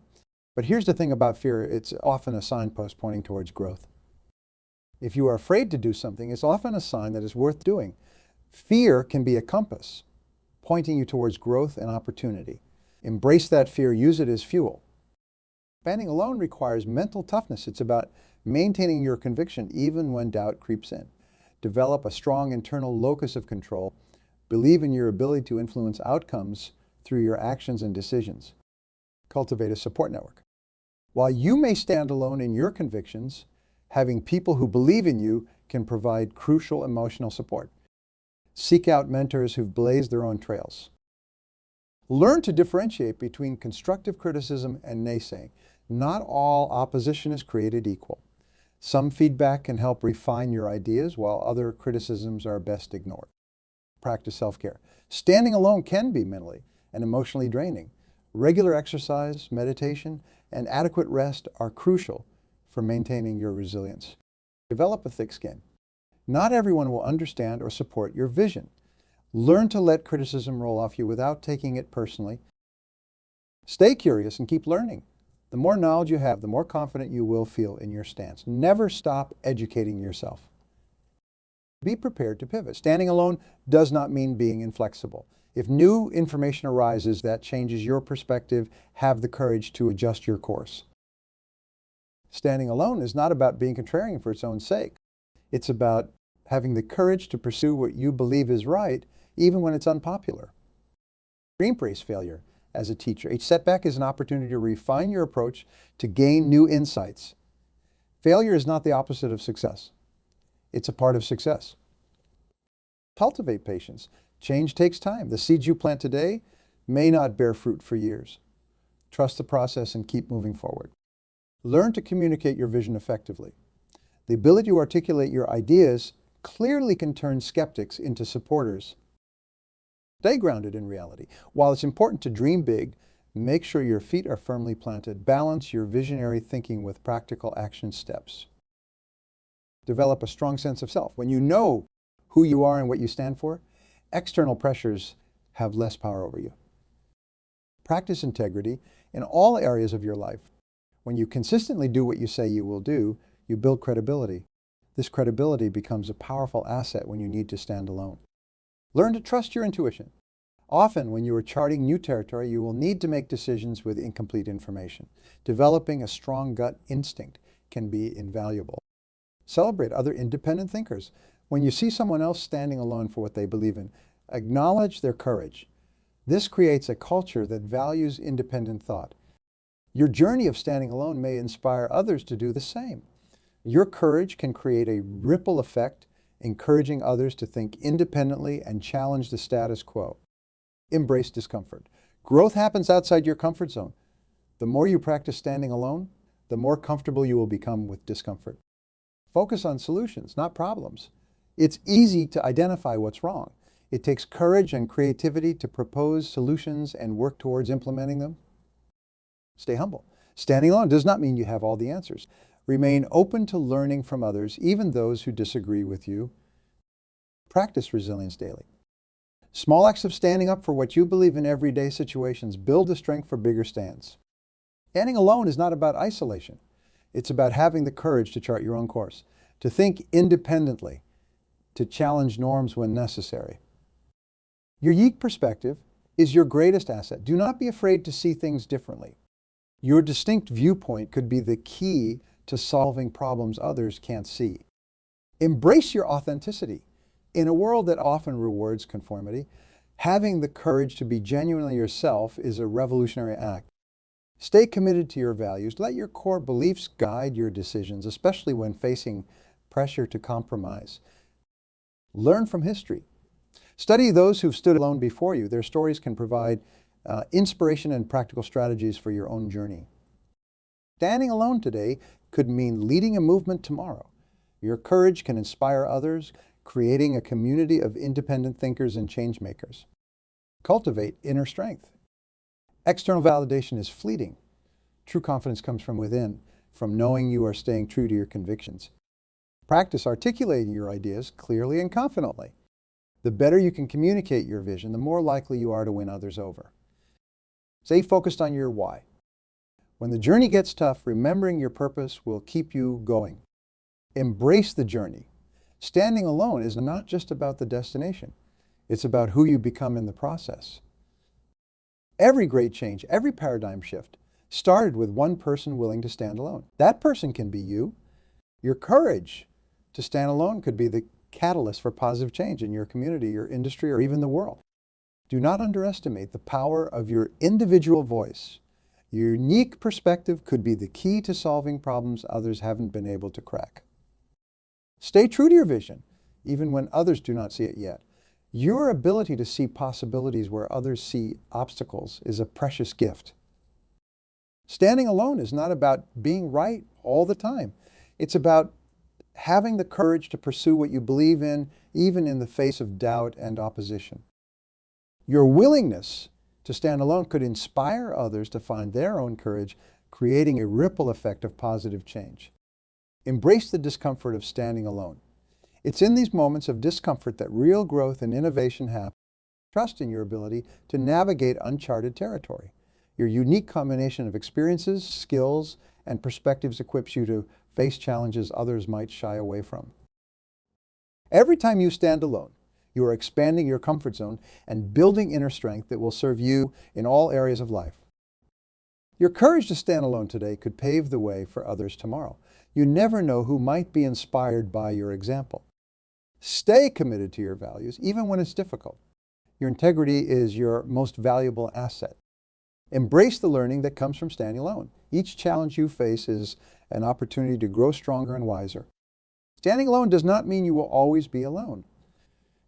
But here's the thing about fear, it's often a signpost pointing towards growth. If you are afraid to do something, it's often a sign that it's worth doing. Fear can be a compass, pointing you towards growth and opportunity. Embrace that fear, use it as fuel. Standing alone requires mental toughness. It's about maintaining your conviction even when doubt creeps in. Develop a strong internal locus of control. Believe in your ability to influence outcomes through your actions and decisions. Cultivate a support network. While you may stand alone in your convictions, having people who believe in you can provide crucial emotional support. Seek out mentors who've blazed their own trails. Learn to differentiate between constructive criticism and naysaying. Not all opposition is created equal. Some feedback can help refine your ideas, while other criticisms are best ignored. Practice self-care. Standing alone can be mentally and emotionally draining. Regular exercise, meditation, and adequate rest are crucial for maintaining your resilience. Develop a thick skin. Not everyone will understand or support your vision. Learn to let criticism roll off you without taking it personally. Stay curious and keep learning. The more knowledge you have, the more confident you will feel in your stance. Never stop educating yourself. Be prepared to pivot. Standing alone does not mean being inflexible. If new information arises that changes your perspective, have the courage to adjust your course. Standing alone is not about being contrarian for its own sake. It's about having the courage to pursue what you believe is right, even when it's unpopular. Embrace failure as a teacher. Each setback is an opportunity to refine your approach, to gain new insights. Failure is not the opposite of success. It's a part of success. Cultivate patience. Change takes time. The seeds you plant today may not bear fruit for years. Trust the process and keep moving forward. Learn to communicate your vision effectively. The ability to articulate your ideas clearly can turn skeptics into supporters. Stay grounded in reality. While it's important to dream big, make sure your feet are firmly planted. Balance your visionary thinking with practical action steps. Develop a strong sense of self. When you know who you are and what you stand for, external pressures have less power over you. Practice integrity in all areas of your life. When you consistently do what you say you will do, you build credibility. This credibility becomes a powerful asset when you need to stand alone. Learn to trust your intuition. Often, when you are charting new territory, you will need to make decisions with incomplete information. Developing a strong gut instinct can be invaluable. Celebrate other independent thinkers. When you see someone else standing alone for what they believe in, acknowledge their courage. This creates a culture that values independent thought. Your journey of standing alone may inspire others to do the same. Your courage can create a ripple effect, encouraging others to think independently and challenge the status quo. Embrace discomfort. Growth happens outside your comfort zone. The more you practice standing alone, the more comfortable you will become with discomfort. Focus on solutions, not problems. It's easy to identify what's wrong. It takes courage and creativity to propose solutions and work towards implementing them. Stay humble. Standing alone does not mean you have all the answers. Remain open to learning from others, even those who disagree with you. Practice resilience daily. Small acts of standing up for what you believe in everyday situations build the strength for bigger stands. Standing alone is not about isolation. It's about having the courage to chart your own course, to think independently, to challenge norms when necessary. Your unique perspective is your greatest asset. Do not be afraid to see things differently. Your distinct viewpoint could be the key to solving problems others can't see. Embrace your authenticity. In a world that often rewards conformity, having the courage to be genuinely yourself is a revolutionary act. Stay committed to your values. Let your core beliefs guide your decisions, especially when facing pressure to compromise. Learn from history. Study those who've stood alone before you. Their stories can provide inspiration and practical strategies for your own journey. Standing alone today could mean leading a movement tomorrow. Your courage can inspire others, creating a community of independent thinkers and change makers. Cultivate inner strength. External validation is fleeting. True confidence comes from within, from knowing you are staying true to your convictions. Practice articulating your ideas clearly and confidently. The better you can communicate your vision, the more likely you are to win others over. Stay focused on your why. When the journey gets tough, remembering your purpose will keep you going. Embrace the journey. Standing alone is not just about the destination. It's about who you become in the process. Every great change, every paradigm shift started with one person willing to stand alone. That person can be you. Your courage to stand alone could be the catalyst for positive change in your community, your industry, or even the world. Do not underestimate the power of your individual voice. Your unique perspective could be the key to solving problems others haven't been able to crack. Stay true to your vision, even when others do not see it yet. Your ability to see possibilities where others see obstacles is a precious gift. Standing alone is not about being right all the time. It's about having the courage to pursue what you believe in, even in the face of doubt and opposition. Your willingness to stand alone could inspire others to find their own courage, creating a ripple effect of positive change. Embrace the discomfort of standing alone. It's in these moments of discomfort that real growth and innovation happen. Trust in your ability to navigate uncharted territory. Your unique combination of experiences, skills, and perspectives equips you to face challenges others might shy away from. Every time you stand alone, you are expanding your comfort zone and building inner strength that will serve you in all areas of life. Your courage to stand alone today could pave the way for others tomorrow. You never know who might be inspired by your example. Stay committed to your values, even when it's difficult. Your integrity is your most valuable asset. Embrace the learning that comes from standing alone. Each challenge you face is an opportunity to grow stronger and wiser. Standing alone does not mean you will always be alone.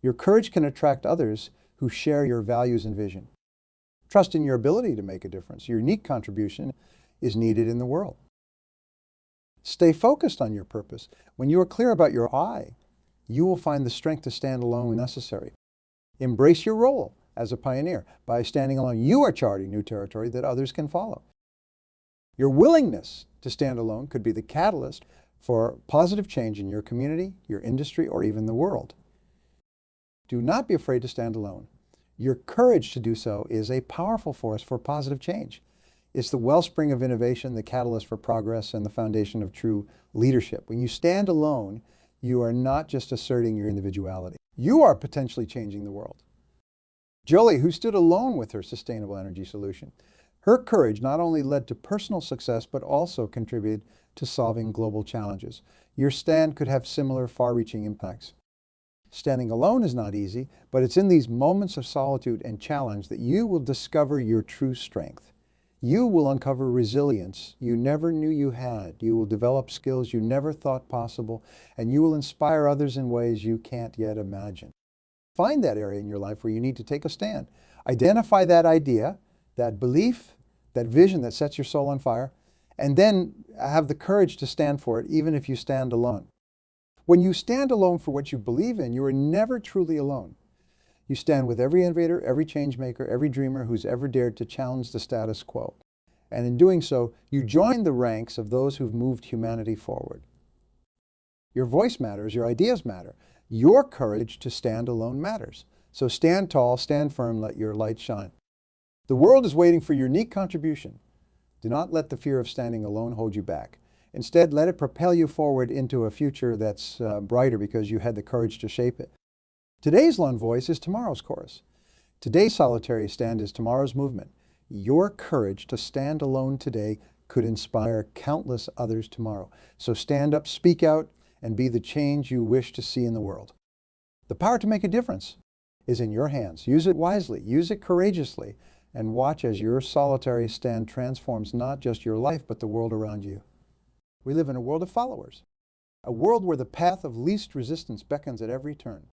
Your courage can attract others who share your values and vision. Trust in your ability to make a difference. Your unique contribution is needed in the world. Stay focused on your purpose. When you are clear about your why, you will find the strength to stand alone when necessary. Embrace your role as a pioneer. By standing alone, you are charting new territory that others can follow. Your willingness to stand alone could be the catalyst for positive change in your community, your industry, or even the world. Do not be afraid to stand alone. Your courage to do so is a powerful force for positive change. It's the wellspring of innovation, the catalyst for progress, and the foundation of true leadership. When you stand alone, you are not just asserting your individuality. You are potentially changing the world. Jolie, who stood alone with her sustainable energy solution, her courage not only led to personal success, but also contributed to solving global challenges. Your stand could have similar far-reaching impacts. Standing alone is not easy, but it's in these moments of solitude and challenge that you will discover your true strength. You will uncover resilience you never knew you had. You will develop skills you never thought possible, and you will inspire others in ways you can't yet imagine. Find that area in your life where you need to take a stand. Identify that idea, that belief, that vision that sets your soul on fire, and then have the courage to stand for it, even if you stand alone. When you stand alone for what you believe in, you are never truly alone. You stand with every innovator, every change maker, every dreamer who's ever dared to challenge the status quo. And in doing so, you join the ranks of those who've moved humanity forward. Your voice matters, your ideas matter. Your courage to stand alone matters. So stand tall, stand firm, let your light shine. The world is waiting for your unique contribution. Do not let the fear of standing alone hold you back. Instead, let it propel you forward into a future that's brighter because you had the courage to shape it. Today's lone voice is tomorrow's chorus. Today's solitary stand is tomorrow's movement. Your courage to stand alone today could inspire countless others tomorrow. So stand up, speak out, and be the change you wish to see in the world. The power to make a difference is in your hands. Use it wisely, use it courageously, and watch as your solitary stand transforms not just your life, but the world around you. We live in a world of followers, a world where the path of least resistance beckons at every turn,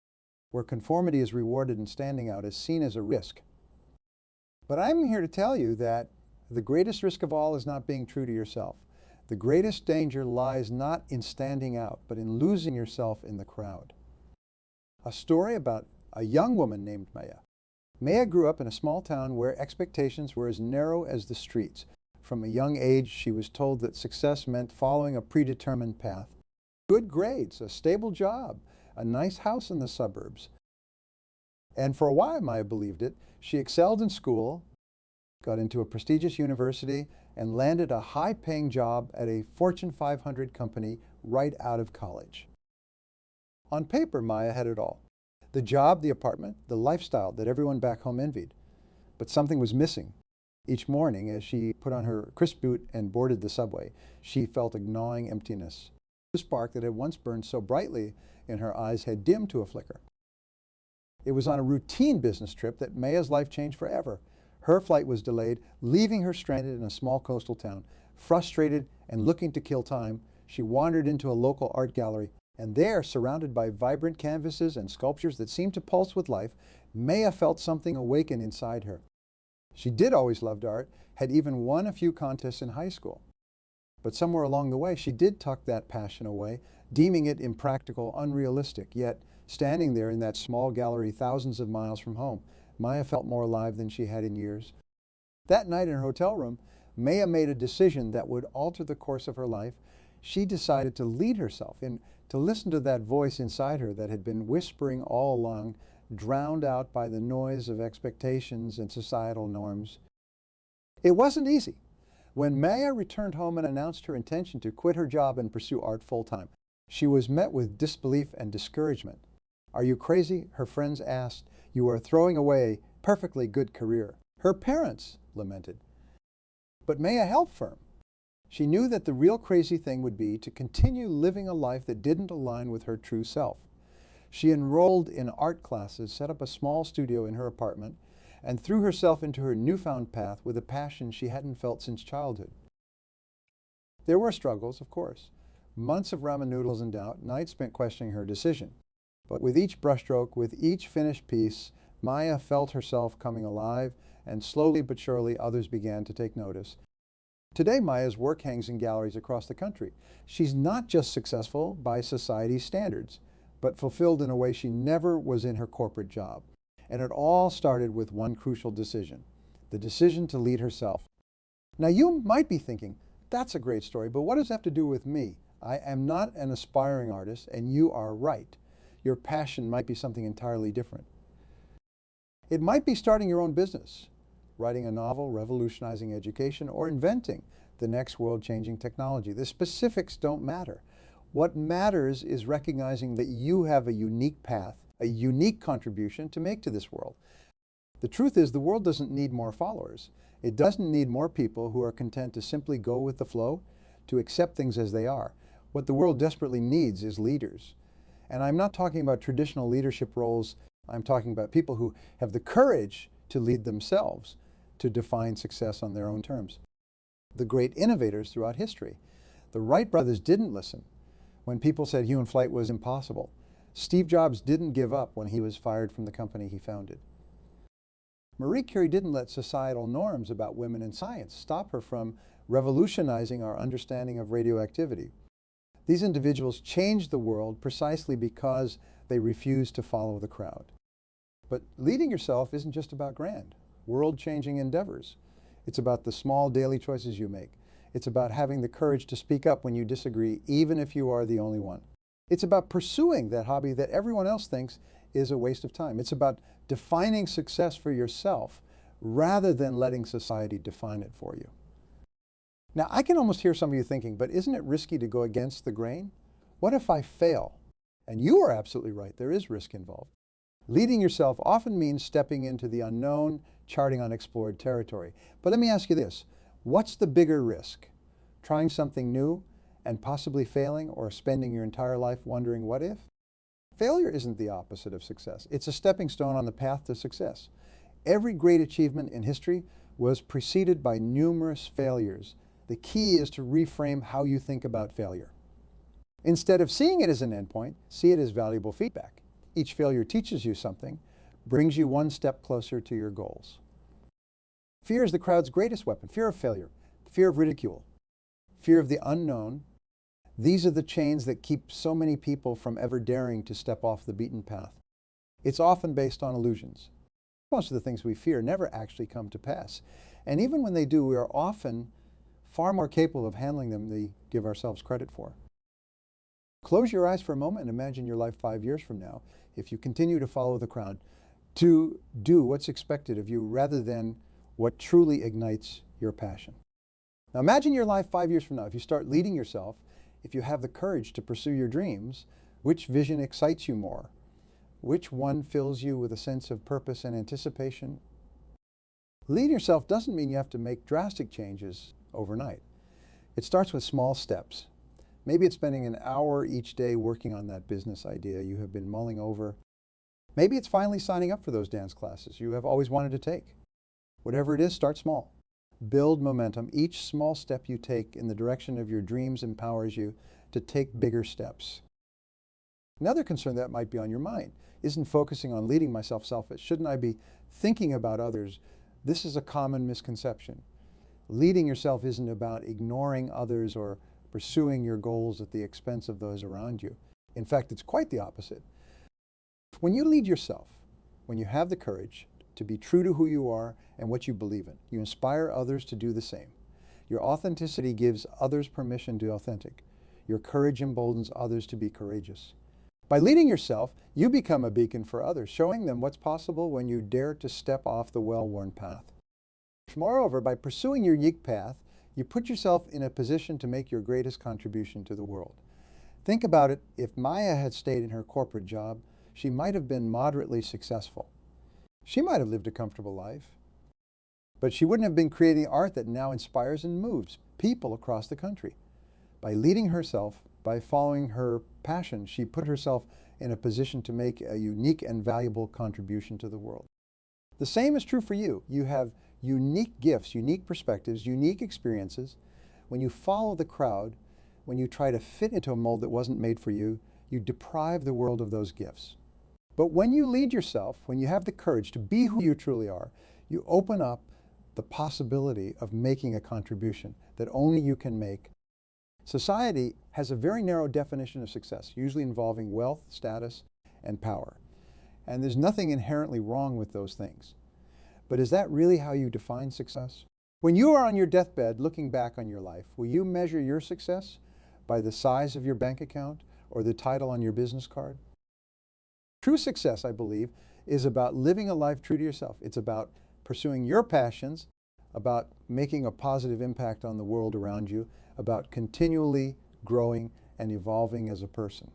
where conformity is rewarded and standing out is seen as a risk. But I'm here to tell you that the greatest risk of all is not being true to yourself. The greatest danger lies not in standing out, but in losing yourself in the crowd. A story about a young woman named Maya. Maya grew up in a small town where expectations were as narrow as the streets. From a young age, she was told that success meant following a predetermined path. Good grades, a stable job, a nice house in the suburbs. And for a while, Maya believed it. She excelled in school, got into a prestigious university, and landed a high-paying job at a Fortune 500 company right out of college. On paper, Maya had it all. The job, the apartment, the lifestyle that everyone back home envied. But something was missing. Each morning, as she put on her crisp boot and boarded the subway, she felt a gnawing emptiness. The spark that had once burned so brightly in her eyes had dimmed to a flicker. It was on a routine business trip that Maya's life changed forever. Her flight was delayed, leaving her stranded in a small coastal town. Frustrated and looking to kill time, she wandered into a local art gallery, and there, surrounded by vibrant canvases and sculptures that seemed to pulse with life, Maya felt something awaken inside her. She did always loved art, had even won a few contests in high school. But somewhere along the way, she did tuck that passion away, deeming it impractical, unrealistic. Yet, standing there in that small gallery thousands of miles from home, Maya felt more alive than she had in years. That night in her hotel room, Maya made a decision that would alter the course of her life. She decided to lead herself and to listen to that voice inside her that had been whispering all along, drowned out by the noise of expectations and societal norms. It wasn't easy. When Maya returned home and announced her intention to quit her job and pursue art full-time, she was met with disbelief and discouragement. "Are you crazy?" her friends asked. "You are throwing away a perfectly good career." Her parents lamented. But Maya held firm. She knew that the real crazy thing would be to continue living a life that didn't align with her true self. She enrolled in art classes, set up a small studio in her apartment, and threw herself into her newfound path with a passion she hadn't felt since childhood. There were struggles, of course. Months of ramen noodles in doubt, nights spent questioning her decision. But with each brushstroke, with each finished piece, Maya felt herself coming alive, and slowly but surely others began to take notice. Today, Maya's work hangs in galleries across the country. She's not just successful by society's standards, but fulfilled in a way she never was in her corporate job. And it all started with one crucial decision, the decision to lead herself. Now you might be thinking, that's a great story, but what does that have to do with me? I am not an aspiring artist, and you are right. Your passion might be something entirely different. It might be starting your own business, writing a novel, revolutionizing education, or inventing the next world-changing technology. The specifics don't matter. What matters is recognizing that you have a unique path, a unique contribution to make to this world. The truth is, the world doesn't need more followers. It doesn't need more people who are content to simply go with the flow, to accept things as they are. What the world desperately needs is leaders. And I'm not talking about traditional leadership roles. I'm talking about people who have the courage to lead themselves, to define success on their own terms. The great innovators throughout history. The Wright brothers didn't listen when people said human flight was impossible. Steve Jobs didn't give up when he was fired from the company he founded. Marie Curie didn't let societal norms about women in science stop her from revolutionizing our understanding of radioactivity. These individuals changed the world precisely because they refused to follow the crowd. But leading yourself isn't just about grand, world-changing endeavors. It's about the small daily choices you make. It's about having the courage to speak up when you disagree, even if you are the only one. It's about pursuing that hobby that everyone else thinks is a waste of time. It's about defining success for yourself rather than letting society define it for you. Now, I can almost hear some of you thinking, but isn't it risky to go against the grain? What if I fail? And you are absolutely right, there is risk involved. Leading yourself often means stepping into the unknown, charting unexplored territory. But let me ask you this, what's the bigger risk? Trying something new and possibly failing, or spending your entire life wondering what if? Failure isn't the opposite of success. It's a stepping stone on the path to success. Every great achievement in history was preceded by numerous failures. The key is to reframe how you think about failure. Instead of seeing it as an endpoint, see it as valuable feedback. Each failure teaches you something, brings you one step closer to your goals. Fear is the crowd's greatest weapon. Fear of failure, fear of ridicule, fear of the unknown. These are the chains that keep so many people from ever daring to step off the beaten path. It's often based on illusions. Most of the things we fear never actually come to pass. And even when they do, we are often far more capable of handling them than we give ourselves credit for. Close your eyes for a moment and imagine your life 5 years from now, if you continue to follow the crowd, to do what's expected of you rather than what truly ignites your passion. Now imagine your life 5 years from now, if you start leading yourself if you have the courage to pursue your dreams, which vision excites you more? Which one fills you with a sense of purpose and anticipation? Leading yourself doesn't mean you have to make drastic changes overnight. It starts with small steps. Maybe it's spending an hour each day working on that business idea you have been mulling over. Maybe it's finally signing up for those dance classes you have always wanted to take. Whatever it is, start small. Build momentum. Each small step you take in the direction of your dreams empowers you to take bigger steps. Another concern that might be on your mind isn't focusing on leading myself selfish. Shouldn't I be thinking about others? This is a common misconception. Leading yourself isn't about ignoring others or pursuing your goals at the expense of those around you. In fact, it's quite the opposite. When you lead yourself, when you have the courage to be true to who you are and what you believe in, you inspire others to do the same. Your authenticity gives others permission to be authentic. Your courage emboldens others to be courageous. By leading yourself, you become a beacon for others, showing them what's possible when you dare to step off the well-worn path. Moreover, by pursuing your unique path, you put yourself in a position to make your greatest contribution to the world. Think about it. If Maya had stayed in her corporate job, she might have been moderately successful. She might have lived a comfortable life, but she wouldn't have been creating art that now inspires and moves people across the country. By leading herself, by following her passion, she put herself in a position to make a unique and valuable contribution to the world. The same is true for you. You have unique gifts, unique perspectives, unique experiences. When you follow the crowd, when you try to fit into a mold that wasn't made for you, you deprive the world of those gifts. But when you lead yourself, when you have the courage to be who you truly are, you open up the possibility of making a contribution that only you can make. Society has a very narrow definition of success, usually involving wealth, status, and power. And there's nothing inherently wrong with those things. But is that really how you define success? When you are on your deathbed looking back on your life, will you measure your success by the size of your bank account or the title on your business card? True success, I believe, is about living a life true to yourself. It's about pursuing your passions, about making a positive impact on the world around you, about continually growing and evolving as a person.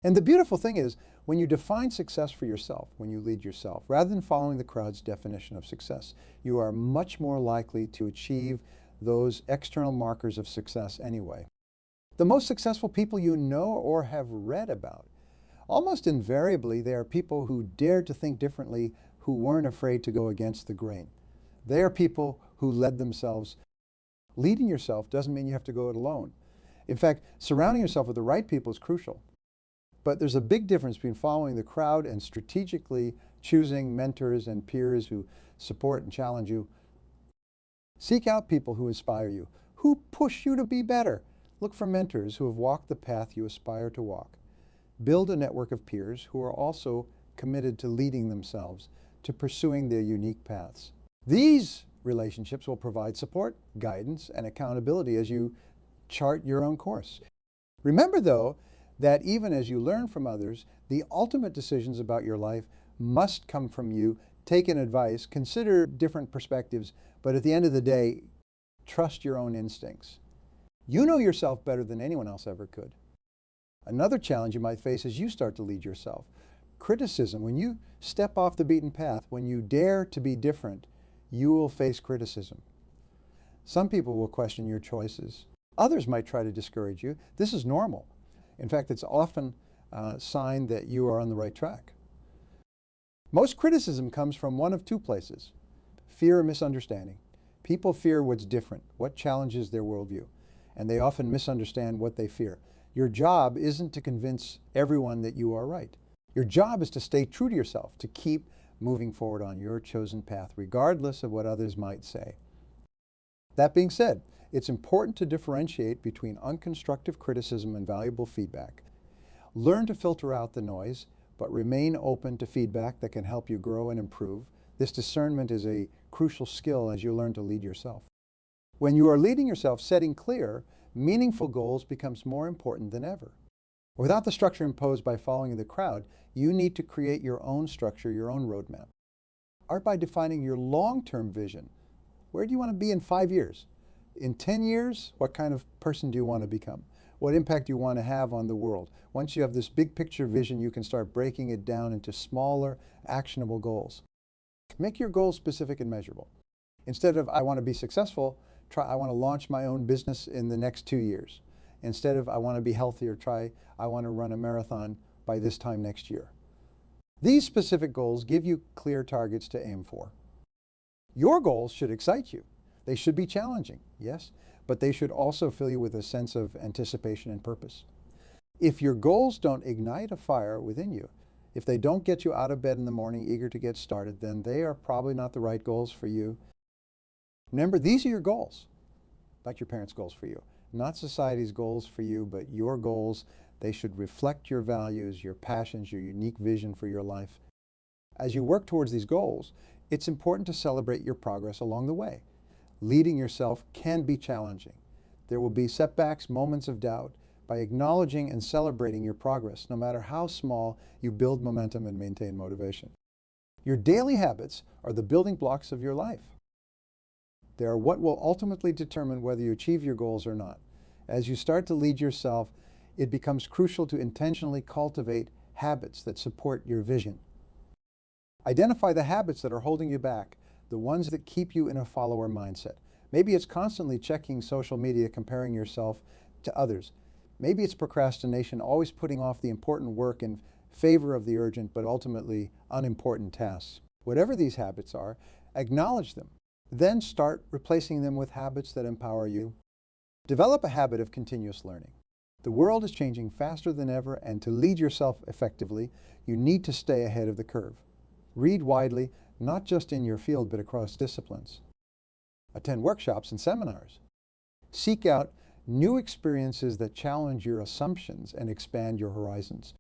And the beautiful thing is, when you define success for yourself, when you lead yourself, rather than following the crowd's definition of success, you are much more likely to achieve those external markers of success anyway. The most successful people you know or have read about, almost invariably, they are people who dared to think differently, who weren't afraid to go against the grain. They are people who led themselves. Leading yourself doesn't mean you have to go it alone. In fact, surrounding yourself with the right people is crucial. But there's a big difference between following the crowd and strategically choosing mentors and peers who support and challenge you. Seek out people who inspire you, who push you to be better. Look for mentors who have walked the path you aspire to walk. Build a network of peers who are also committed to leading themselves, to pursuing their unique paths. These relationships will provide support, guidance, and accountability as you chart your own course. Remember, though, that even as you learn from others, the ultimate decisions about your life must come from you. Take in advice, consider different perspectives, but at the end of the day, trust your own instincts. You know yourself better than anyone else ever could. Another challenge you might face as you start to lead yourself. Criticism. When you step off the beaten path, when you dare to be different, you will face criticism. Some people will question your choices. Others might try to discourage you. This is normal. In fact, it's often a sign that you are on the right track. Most criticism comes from one of two places: fear or misunderstanding. People fear what's different, what challenges their worldview, and they often misunderstand what they fear. Your job isn't to convince everyone that you are right. Your job is to stay true to yourself, to keep moving forward on your chosen path, regardless of what others might say. That being said, it's important to differentiate between unconstructive criticism and valuable feedback. Learn to filter out the noise, but remain open to feedback that can help you grow and improve. This discernment is a crucial skill as you learn to lead yourself. When you are leading yourself, setting clear, meaningful goals becomes more important than ever. Without the structure imposed by following the crowd, you need to create your own structure, your own roadmap. Start by defining your long-term vision. Where do you want to be in 5 years? In 10 years, what kind of person do you want to become? what impact you want to have on the world. Once you have this big picture vision, you can start breaking it down into smaller, actionable goals. Make your goals specific and measurable. Instead of, I want to be successful, try, I want to launch my own business in the next 2 years. Instead of, I want to be healthier, try, I want to run a marathon by this time next year. These specific goals give you clear targets to aim for. Your goals should excite you. They should be challenging, yes, but they should also fill you with a sense of anticipation and purpose. If your goals don't ignite a fire within you, if they don't get you out of bed in the morning eager to get started, then they are probably not the right goals for you. Remember, these are your goals, like your parents' goals for you. Not society's goals for you, but your goals. They should reflect your values, your passions, your unique vision for your life. As you work towards these goals, it's important to celebrate your progress along the way. Leading yourself can be challenging. There will be setbacks, moments of doubt. By acknowledging and celebrating your progress, no matter how small, you build momentum and maintain motivation. Your daily habits are the building blocks of your life. They are what will ultimately determine whether you achieve your goals or not. As you start to lead yourself, it becomes crucial to intentionally cultivate habits that support your vision. Identify the habits that are holding you back, the ones that keep you in a follower mindset. Maybe it's constantly checking social media, comparing yourself to others. Maybe it's procrastination, always putting off the important work in favor of the urgent but ultimately unimportant tasks. Whatever these habits are, acknowledge them. Then start replacing them with habits that empower you. Develop a habit of continuous learning. The world is changing faster than ever, and to lead yourself effectively, you need to stay ahead of the curve. Read widely, not just in your field but across disciplines. Attend workshops and seminars. Seek out new experiences that challenge your assumptions and expand your horizons.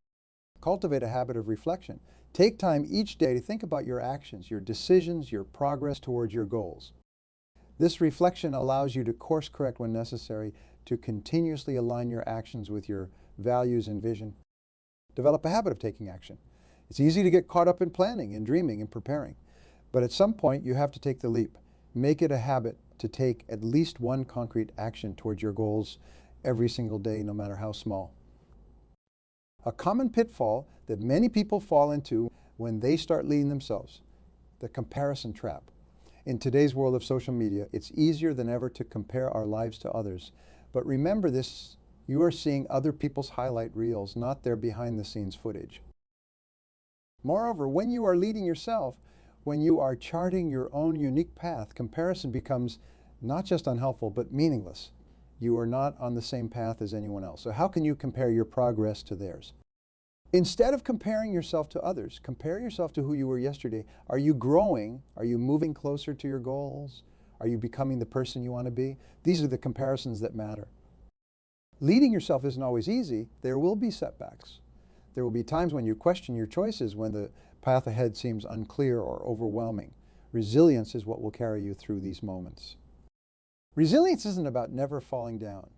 Cultivate a habit of reflection. Take time each day to think about your actions, your decisions, your progress towards your goals. This reflection allows you to course correct when necessary, to continuously align your actions with your values and vision. Develop a habit of taking action. It's easy to get caught up in planning and dreaming and preparing, but at some point you have to take the leap. Make it a habit to take at least one concrete action towards your goals every single day, no matter how small. A common pitfall that many people fall into when they start leading themselves, the comparison trap. In today's world of social media, it's easier than ever to compare our lives to others. But remember this, you are seeing other people's highlight reels, not their behind-the-scenes footage. Moreover, when you are leading yourself, when you are charting your own unique path, comparison becomes not just unhelpful, but meaningless. You are not on the same path as anyone else. So how can you compare your progress to theirs? Instead of comparing yourself to others, compare yourself to who you were yesterday. Are you growing? Are you moving closer to your goals? Are you becoming the person you want to be? These are the comparisons that matter. Leading yourself isn't always easy. There will be setbacks. There will be times when you question your choices, when the path ahead seems unclear or overwhelming. Resilience is what will carry you through these moments. Resilience isn't about never falling down.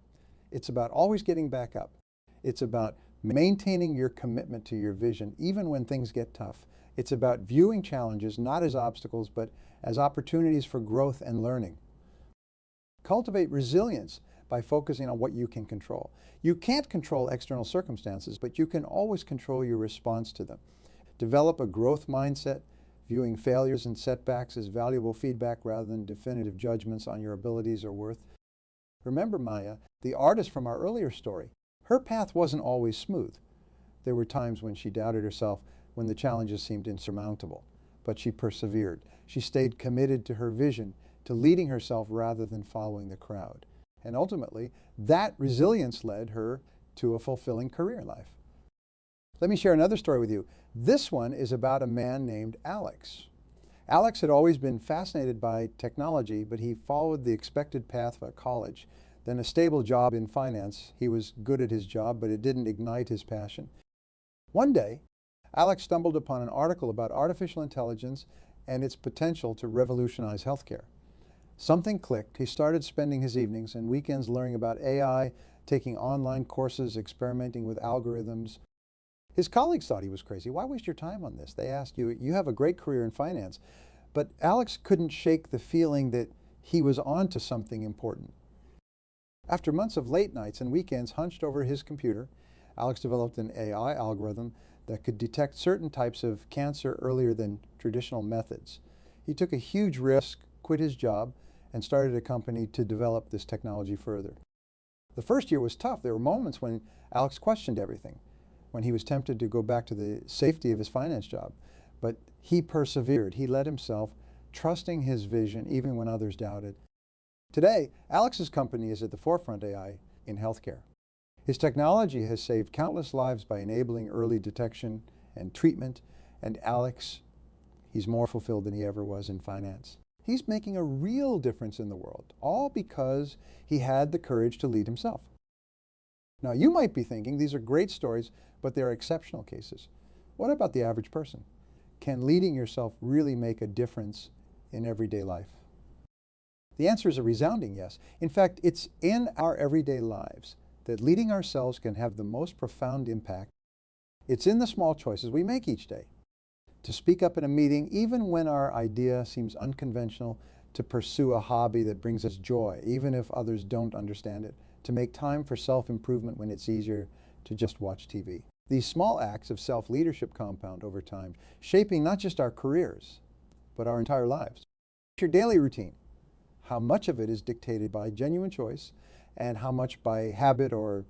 It's about always getting back up. It's about maintaining your commitment to your vision, even when things get tough. It's about viewing challenges not as obstacles, but as opportunities for growth and learning. Cultivate resilience by focusing on what you can control. You can't control external circumstances, but you can always control your response to them. Develop a growth mindset, viewing failures and setbacks as valuable feedback rather than definitive judgments on your abilities or worth. Remember Maya, the artist from our earlier story. Her path wasn't always smooth. There were times when she doubted herself, when the challenges seemed insurmountable, but she persevered. She stayed committed to her vision, to leading herself rather than following the crowd. And ultimately, that resilience led her to a fulfilling career life. Let me share another story with you. This one is about a man named Alex. Alex had always been fascinated by technology, but he followed the expected path of college, then a stable job in finance. He was good at his job, but it didn't ignite his passion. One day, Alex stumbled upon an article about artificial intelligence and its potential to revolutionize healthcare. Something clicked. He started spending his evenings and weekends learning about AI, taking online courses, experimenting with algorithms. His colleagues thought he was crazy. Why waste your time on this? They asked, you have a great career in finance. But Alex couldn't shake the feeling that he was onto something important. After months of late nights and weekends hunched over his computer, Alex developed an AI algorithm that could detect certain types of cancer earlier than traditional methods. He took a huge risk, quit his job, and started a company to develop this technology further. The first year was tough. There were moments when Alex questioned everything, when he was tempted to go back to the safety of his finance job. But he persevered. He led himself, trusting his vision even when others doubted. Today, Alex's company is at the forefront of AI in healthcare. His technology has saved countless lives by enabling early detection and treatment, and Alex, he's more fulfilled than he ever was in finance. He's making a real difference in the world, all because he had the courage to lead himself. Now, you might be thinking these are great stories, but they're exceptional cases. What about the average person? Can leading yourself really make a difference in everyday life? The answer is a resounding yes. In fact, it's in our everyday lives that leading ourselves can have the most profound impact. It's in the small choices we make each day. To speak up in a meeting, even when our idea seems unconventional, to pursue a hobby that brings us joy, even if others don't understand it, to make time for self-improvement when it's easier to just watch TV. These small acts of self-leadership compound over time, shaping not just our careers, but our entire lives. Your daily routine, how much of it is dictated by genuine choice and how much by habit or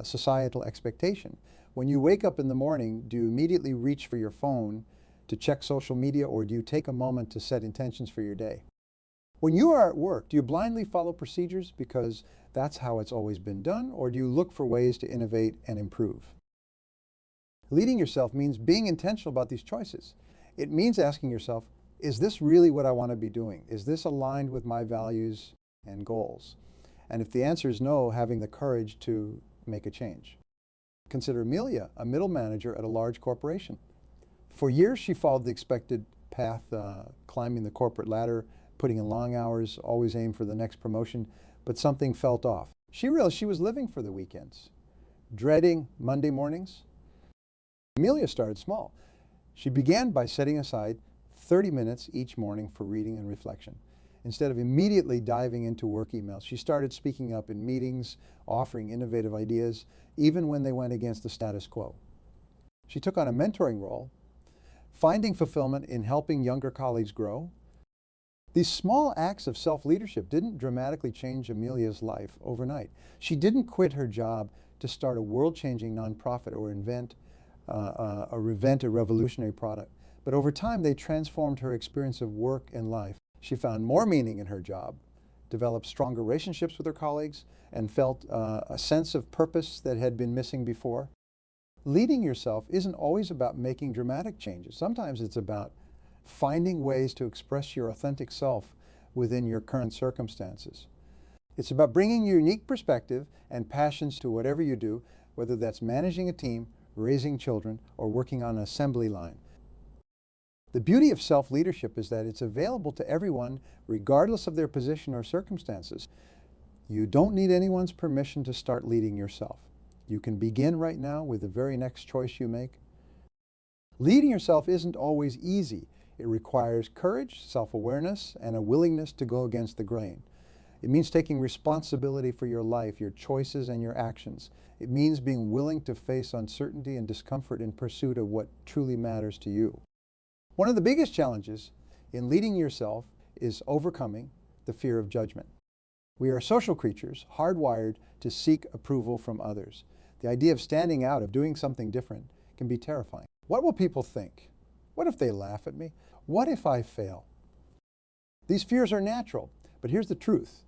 societal expectation. When you wake up in the morning, do you immediately reach for your phone to check social media, or do you take a moment to set intentions for your day? When you are at work, do you blindly follow procedures because that's how it's always been done, or do you look for ways to innovate and improve? Leading yourself means being intentional about these choices. It means asking yourself, is this really what I want to be doing? Is this aligned with my values and goals? And if the answer is no, having the courage to make a change. Consider Amelia, a middle manager at a large corporation. For years, she followed the expected path, climbing the corporate ladder, putting in long hours, always aimed for the next promotion, but something felt off. She realized she was living for the weekends, dreading Monday mornings. Amelia started small. She began by setting aside 30 minutes each morning for reading and reflection. Instead of immediately diving into work emails, she started speaking up in meetings, offering innovative ideas, even when they went against the status quo. She took on a mentoring role, finding fulfillment in helping younger colleagues grow. These small acts of self-leadership didn't dramatically change Amelia's life overnight. She didn't quit her job to start a world-changing nonprofit or invent a revolutionary product. But over time, they transformed her experience of work and life. She found more meaning in her job, developed stronger relationships with her colleagues, and felt a sense of purpose that had been missing before. Leading yourself isn't always about making dramatic changes. Sometimes it's about finding ways to express your authentic self within your current circumstances. It's about bringing your unique perspective and passions to whatever you do, whether that's managing a team, raising children, or working on an assembly line. The beauty of self-leadership is that it's available to everyone, regardless of their position or circumstances. You don't need anyone's permission to start leading yourself. You can begin right now with the very next choice you make. Leading yourself isn't always easy. It requires courage, self-awareness, and a willingness to go against the grain. It means taking responsibility for your life, your choices, and your actions. It means being willing to face uncertainty and discomfort in pursuit of what truly matters to you. One of the biggest challenges in leading yourself is overcoming the fear of judgment. We are social creatures, hardwired to seek approval from others. The idea of standing out, of doing something different, can be terrifying. What will people think? What if they laugh at me? What if I fail? These fears are natural, but here's the truth.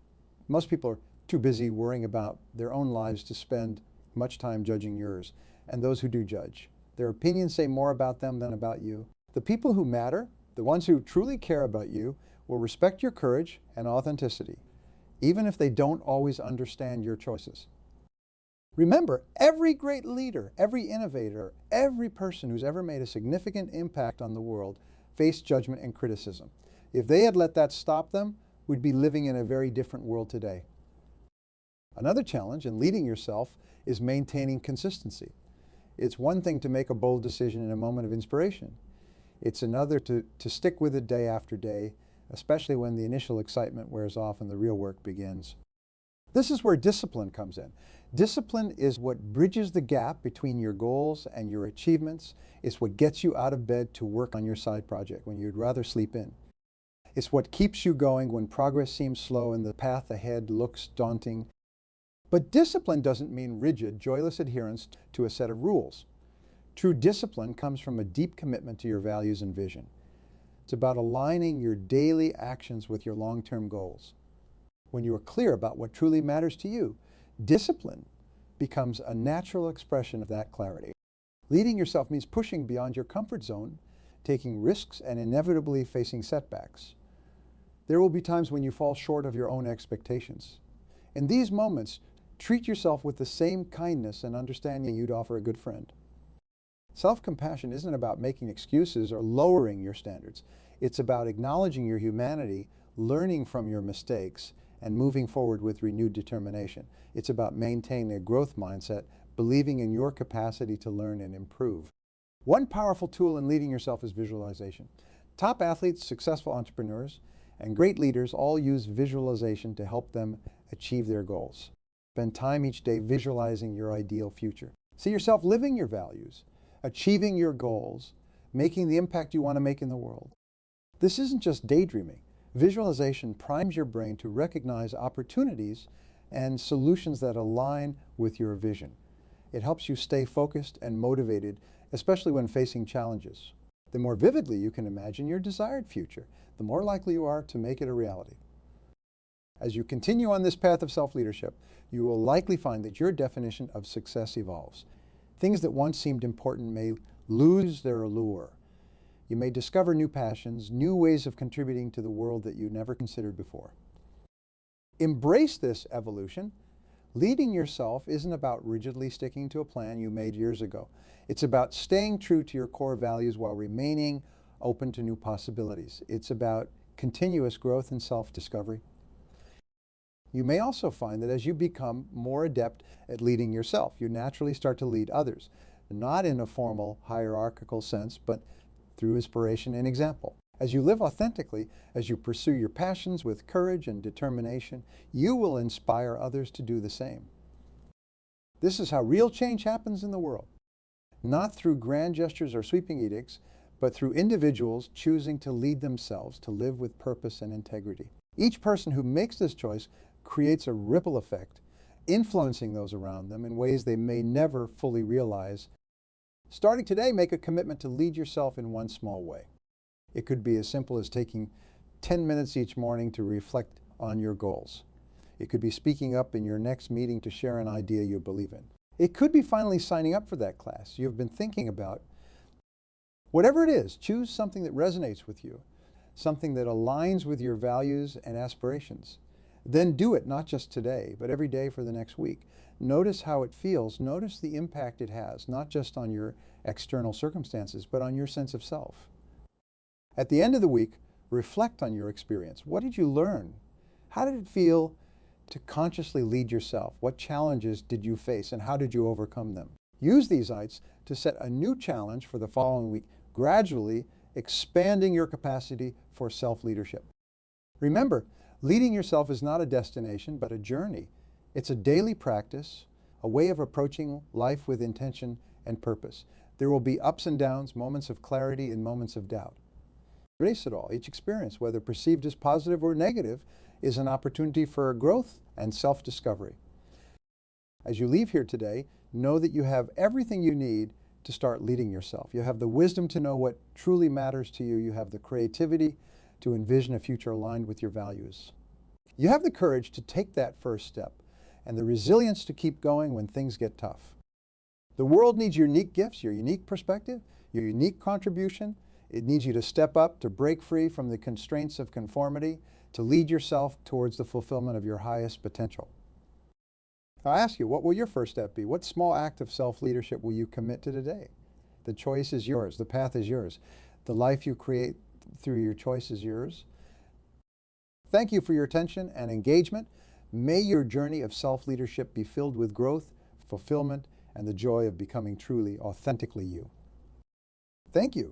Most people are too busy worrying about their own lives to spend much time judging yours, and those who do judge. Their opinions say more about them than about you. The people who matter, the ones who truly care about you, will respect your courage and authenticity, even if they don't always understand your choices. Remember, every great leader, every innovator, every person who's ever made a significant impact on the world faced judgment and criticism. If they had let that stop them, we'd be living in a very different world today. Another challenge in leading yourself is maintaining consistency. It's one thing to make a bold decision in a moment of inspiration. It's another to stick with it day after day, especially when the initial excitement wears off and the real work begins. This is where discipline comes in. Discipline is what bridges the gap between your goals and your achievements. It's what gets you out of bed to work on your side project when you'd rather sleep in. It's what keeps you going when progress seems slow and the path ahead looks daunting. But discipline doesn't mean rigid, joyless adherence to a set of rules. True discipline comes from a deep commitment to your values and vision. It's about aligning your daily actions with your long-term goals. When you are clear about what truly matters to you, discipline becomes a natural expression of that clarity. Leading yourself means pushing beyond your comfort zone, taking risks, and inevitably facing setbacks. There will be times when you fall short of your own expectations. In these moments, treat yourself with the same kindness and understanding you'd offer a good friend. Self-compassion isn't about making excuses or lowering your standards. It's about acknowledging your humanity, learning from your mistakes, and moving forward with renewed determination. It's about maintaining a growth mindset, believing in your capacity to learn and improve. One powerful tool in leading yourself is visualization. Top athletes, successful entrepreneurs, and great leaders all use visualization to help them achieve their goals. Spend time each day visualizing your ideal future. See yourself living your values, achieving your goals, making the impact you want to make in the world. This isn't just daydreaming. Visualization primes your brain to recognize opportunities and solutions that align with your vision. It helps you stay focused and motivated, especially when facing challenges. The more vividly you can imagine your desired future, the more likely you are to make it a reality. As you continue on this path of self-leadership, you will likely find that your definition of success evolves. Things that once seemed important may lose their allure. You may discover new passions, new ways of contributing to the world that you never considered before. Embrace this evolution. Leading yourself isn't about rigidly sticking to a plan you made years ago. It's about staying true to your core values while remaining open to new possibilities. It's about continuous growth and self-discovery. You may also find that as you become more adept at leading yourself, you naturally start to lead others, not in a formal hierarchical sense, but through inspiration and example. As you live authentically, as you pursue your passions with courage and determination, you will inspire others to do the same. This is how real change happens in the world, not through grand gestures or sweeping edicts, but through individuals choosing to lead themselves, to live with purpose and integrity. Each person who makes this choice creates a ripple effect, influencing those around them in ways they may never fully realize. Starting today, make a commitment to lead yourself in one small way. It could be as simple as taking 10 minutes each morning to reflect on your goals. It could be speaking up in your next meeting to share an idea you believe in. It could be finally signing up for that class you've been thinking about. Whatever it is, choose something that resonates with you, something that aligns with your values and aspirations. Then do it, not just today, but every day for the next week. Notice how it feels. Notice the impact it has, not just on your external circumstances, but on your sense of self. At the end of the week, reflect on your experience. What did you learn? How did it feel to consciously lead yourself? What challenges did you face and how did you overcome them? Use these insights to set a new challenge for the following week, gradually expanding your capacity for self-leadership. Remember, leading yourself is not a destination, but a journey. It's a daily practice, a way of approaching life with intention and purpose. There will be ups and downs, moments of clarity and moments of doubt. Embrace it all. Each experience, whether perceived as positive or negative, is an opportunity for growth and self-discovery. As you leave here today, know that you have everything you need to start leading yourself. You have the wisdom to know what truly matters to you. You have the creativity to envision a future aligned with your values. You have the courage to take that first step and the resilience to keep going when things get tough. The world needs your unique gifts, your unique perspective, your unique contribution. It needs you to step up, to break free from the constraints of conformity, to lead yourself towards the fulfillment of your highest potential. I ask you, what will your first step be? What small act of self-leadership will you commit to today? The choice is yours. The path is yours. The life you create through your choice is yours. Thank you for your attention and engagement. May your journey of self-leadership be filled with growth, fulfillment, and the joy of becoming truly, authentically you. Thank you.